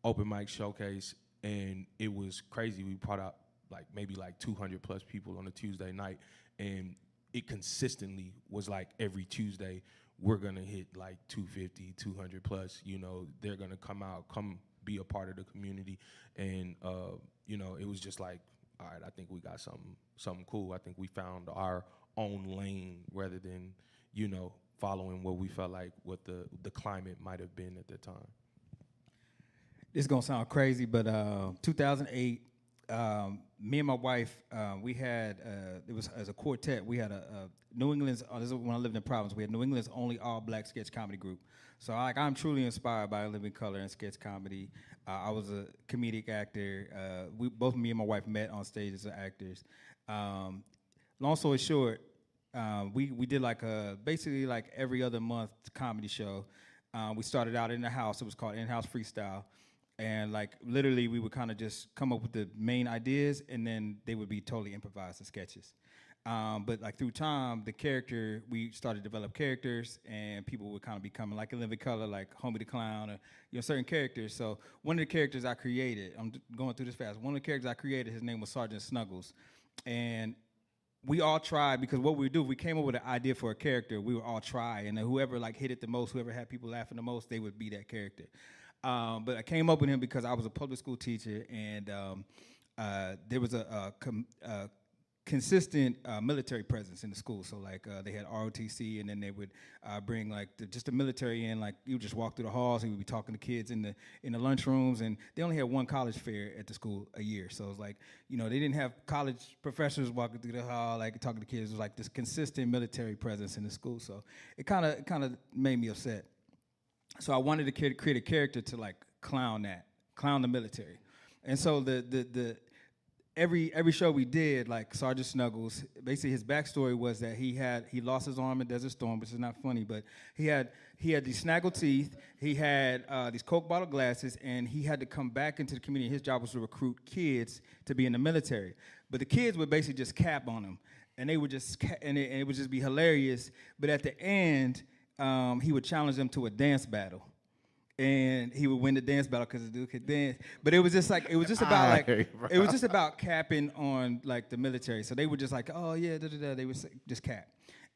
Speaker 5: open mic showcase, and it was crazy. We brought out maybe 200 plus people on a Tuesday night, and it consistently was like every Tuesday we're gonna hit like 250, 200 plus. They're gonna come be a part of the community, and it was just like, all right, I think we got something cool. I think we found our own lane rather than following what we felt like what the climate might have been at the time.
Speaker 1: This is gonna sound crazy, but 2008. Me and my wife, we had, it was as a quartet, we had a New England's, this is when I lived in Providence, we had New England's only all-black sketch comedy group. So I'm truly inspired by Living Color and sketch comedy. I was a comedic actor. Both me and my wife met on stage as actors. Long story short, we did basically every other month comedy show. We started out in the house, it was called In-House Freestyle. And literally we would kind of just come up with the main ideas and then they would be totally improvised as sketches. But through time, we started to develop characters and people would kind of become like a Living Color, like Homie the Clown, or certain characters. So one of the characters I created, I'm going through this fast, one of the characters I created, his name was Sergeant Snuggles. And we all tried, because what we do, we came up with an idea for a character, we would all try, and then whoever hit it the most, whoever had people laughing the most, they would be that character. But I came up with him because I was a public school teacher, and there was a consistent military presence in the school. So they had ROTC, and then they would bring just the military in. You would just walk through the halls, and we would be talking to kids in the lunchrooms, and they only had one college fair at the school a year. So it was they didn't have college professors walking through the hall talking to kids. It was this consistent military presence in the school. So it kind of made me upset. So I wanted to create a character to clown the military. And so every show we did, like Sergeant Snuggles, basically his backstory was that he lost his arm in Desert Storm, which is not funny, but he had these snaggle teeth, he had these Coke bottle glasses, and he had to come back into the community. His job was to recruit kids to be in the military, but the kids would basically just cap on him, and they would just and it would just be hilarious. But at the end, he would challenge them to a dance battle. And he would win the dance battle because the dude could dance. But it was just about like it was just about capping on like the military. So they were just like, oh yeah, da da da. They would just cap.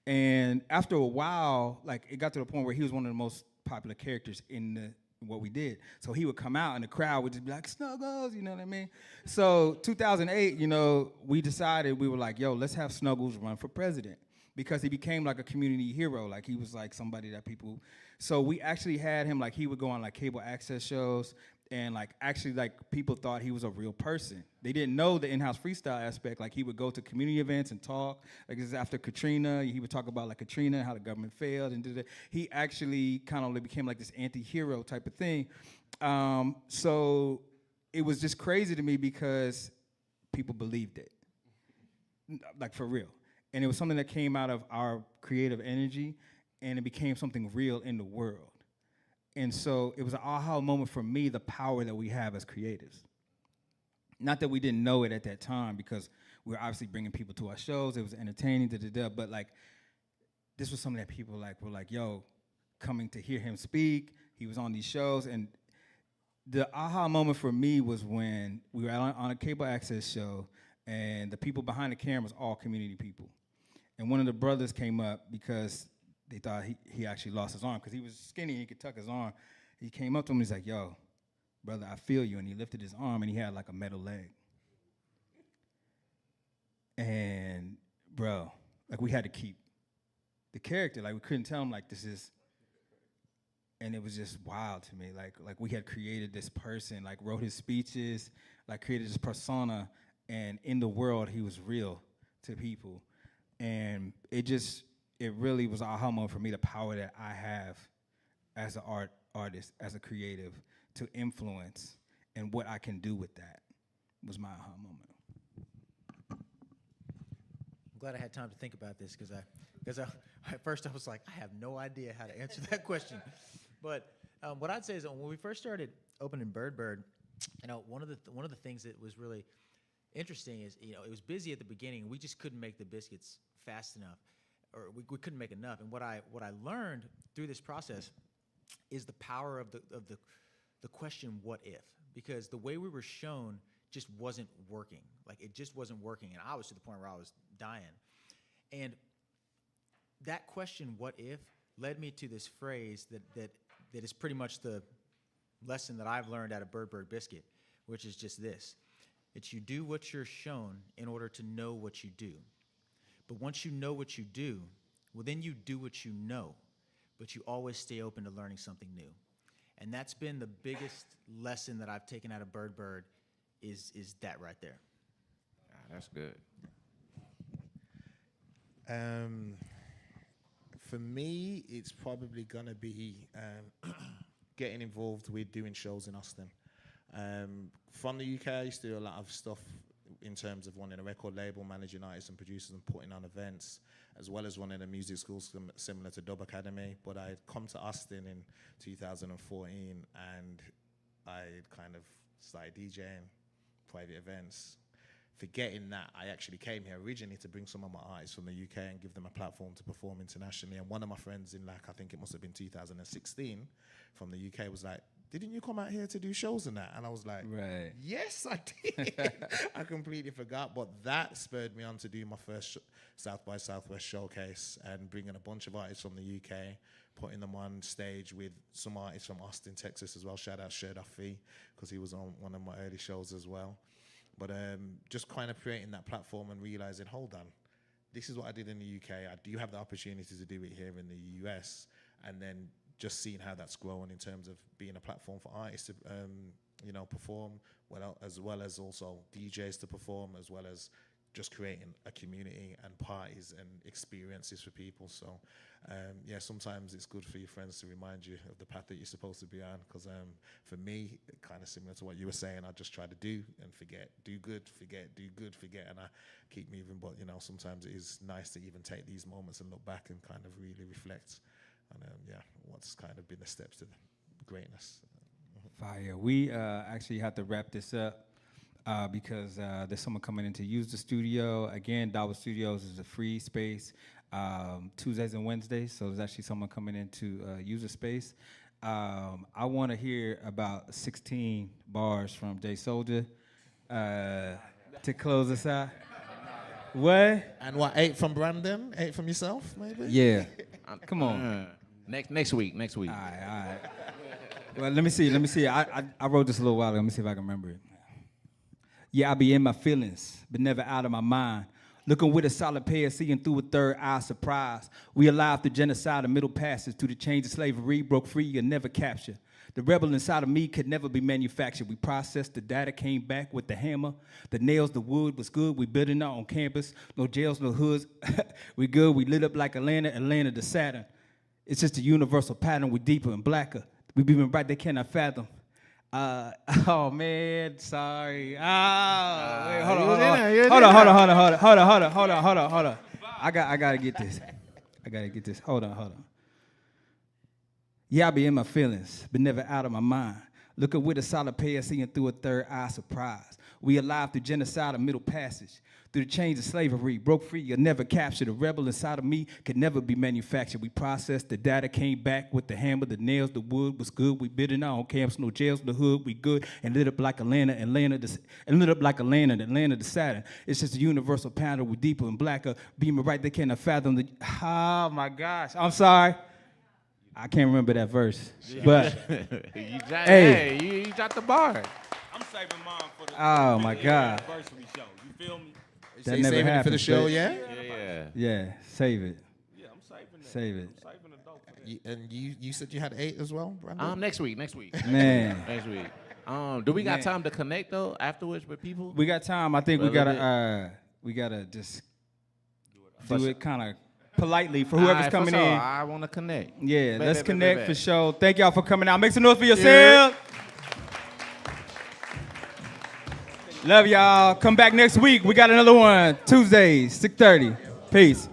Speaker 1: And after a while, like it got to the point where he was one of the most popular characters in what we did. So he would come out and the crowd would just be like, Snuggles, you know what I mean? So 2008, we decided, we were like, yo, let's have Snuggles run for president. Because he became like a community hero. Like he was like somebody that people, so we actually had him, like he would go on like cable access shows, and like actually like people thought he was a real person. They didn't know the in-house freestyle aspect. Like he would go to community events and talk. Like this is after Katrina, he would talk about like Katrina, how the government failed and did it. He actually kind of became like this anti-hero type of thing. So it was just crazy to me because people believed it, like for real. And it was something that came out of our creative energy, and it became something real in the world. And so it was an aha moment for me, the power that we have as creatives. Not that we didn't know it at that time, because we were obviously bringing people to our shows. It was entertaining, but like, this was something that people like were like, yo, coming to hear him speak. He was on these shows, and the aha moment for me was when we were on a cable access show, and the people behind the camera was all community people. And one of the brothers came up because they thought he actually lost his arm because he was skinny and he could tuck his arm. He came up to him and he's like, yo, brother, I feel you. And he lifted his arm and he had like a metal leg. And bro, like we had to keep the character. Like we couldn't tell him like this is, and it was just wild to me. Like we had created this person, like wrote his speeches, like created this persona, and in the world he was real to people. And it really was an aha moment for me, the power that I have as an artist, as a creative, to influence, and what I can do with that was my aha moment.
Speaker 3: I'm glad I had time to think about this because at first I was like, I have no idea how to answer that question. But what I'd say is that when we first started opening Bird, one of the things that was really interesting is, it was busy at the beginning. We just couldn't make the biscuits fast enough, or we couldn't make enough. And what I learned through this process is the power of the question, what if? Because the way we were shown just wasn't working. Like it just wasn't working, and I was to the point where I was dying. And that question, what if, led me to this phrase that is pretty much the lesson that I've learned out of Bird Biscuit, which is just this. It's you do what you're shown in order to know what you do. But once you know what you do, well, then you do what you know, but you always stay open to learning something new. And that's been the biggest lesson that I've taken out of Bird is that right there.
Speaker 2: That's good.
Speaker 4: For me, it's probably going to be getting involved with doing shows in Austin. From the UK, I used to do a lot of stuff in terms of running a record label, managing artists and producers and putting on events, as well as running a music school similar to Dub Academy. But I'd come to Austin in 2014 and I kind of started DJing private events. Forgetting that I actually came here originally to bring some of my artists from the UK and give them a platform to perform internationally. And one of my friends in, like, I think it must have been 2016 from the UK was like, didn't you come out here to do shows and that? And I was like,
Speaker 1: Right.
Speaker 4: Yes, I did. I completely forgot. But that spurred me on to do my first South by Southwest showcase and bringing a bunch of artists from the UK, putting them on stage with some artists from Austin, Texas as well. Shout out Sherdafi, because he was on one of my early shows as well. But just kind of creating that platform and realizing, hold on, this is what I did in the UK. I do have the opportunity to do it here in the US. And then just seeing how that's grown in terms of being a platform for artists to, perform, as well as also DJs to perform, as well as just creating a community and parties and experiences for people. So, yeah, sometimes it's good for your friends to remind you of the path that you're supposed to be on. Because for me, kind of similar to what you were saying, I just try to do and forget, do good, forget, do good, forget, and I keep moving. But you know, sometimes it is nice to even take these moments and look back and kind of really reflect on, yeah, what's kind of been the steps to greatness.
Speaker 1: Fire. We actually have to wrap this up. Because there's someone coming in to use the studio. Again, Dawa Studios is a free space Tuesdays and Wednesdays, so there's actually someone coming in to use the space. I want to hear about 16 bars from Jay Soldier to close us out. What?
Speaker 4: And what, 8 from Brandon? 8 from yourself, maybe?
Speaker 1: Yeah. Come on.
Speaker 2: Next week.
Speaker 1: All right. Well, let me see. I wrote this a little while ago. Let me see if I can remember it. Yeah, I be in my feelings, but never out of my mind. Looking with a solid pair, seeing through a third eye surprise. We alive through genocide and middle passage, through the change of slavery, broke free and never captured. The rebel inside of me could never be manufactured. We processed the data, came back with the hammer. The nails, the wood was good. We building out on campus. No jails, no hoods. We good. We lit up like Atlanta to Saturn. It's just a universal pattern. We deeper and blacker. We being bright they cannot fathom. Oh man, sorry. Wait, hold on. I gotta get this. Hold on. Yeah, I be in my feelings, but never out of my mind. Looking with a solid pair, seeing through a third eye surprise. We alive through genocide and middle passage. Through the chains of slavery, broke free, you'll never capture. The rebel inside of me could never be manufactured. We processed the data, came back with the hammer, the nails, the wood was good. We bid it on camps, no jails, the hood, we good. And lit up like Atlanta to Saturn. It's just a universal pattern, we deeper and blacker. Beaming right, they cannot fathom the, oh my gosh, I'm sorry. I can't remember that verse, but hey,
Speaker 2: you dropped the bar.
Speaker 5: I'm saving mine for the
Speaker 1: oh my God,
Speaker 5: anniversary show. You feel me?
Speaker 1: that never happened
Speaker 4: for the show, yeah?
Speaker 1: Yeah, save it.
Speaker 5: Yeah, I'm saving that.
Speaker 1: Save it.
Speaker 5: I'm saving the dope for that.
Speaker 4: And you said you had 8 as well, Brandon?
Speaker 2: Next week.
Speaker 1: Man,
Speaker 2: Next week. Do we got time to connect though afterwards with people?
Speaker 1: we got time. I think we gotta just do it kind of politely for whoever's coming in.
Speaker 2: I want to connect.
Speaker 1: Yeah, let's
Speaker 2: bet,
Speaker 1: connect
Speaker 2: bet.
Speaker 1: for sure. Thank y'all for coming out. Make some noise for yourself. Love y'all. Come back next week. We got another one. Tuesdays, 6:30. Peace.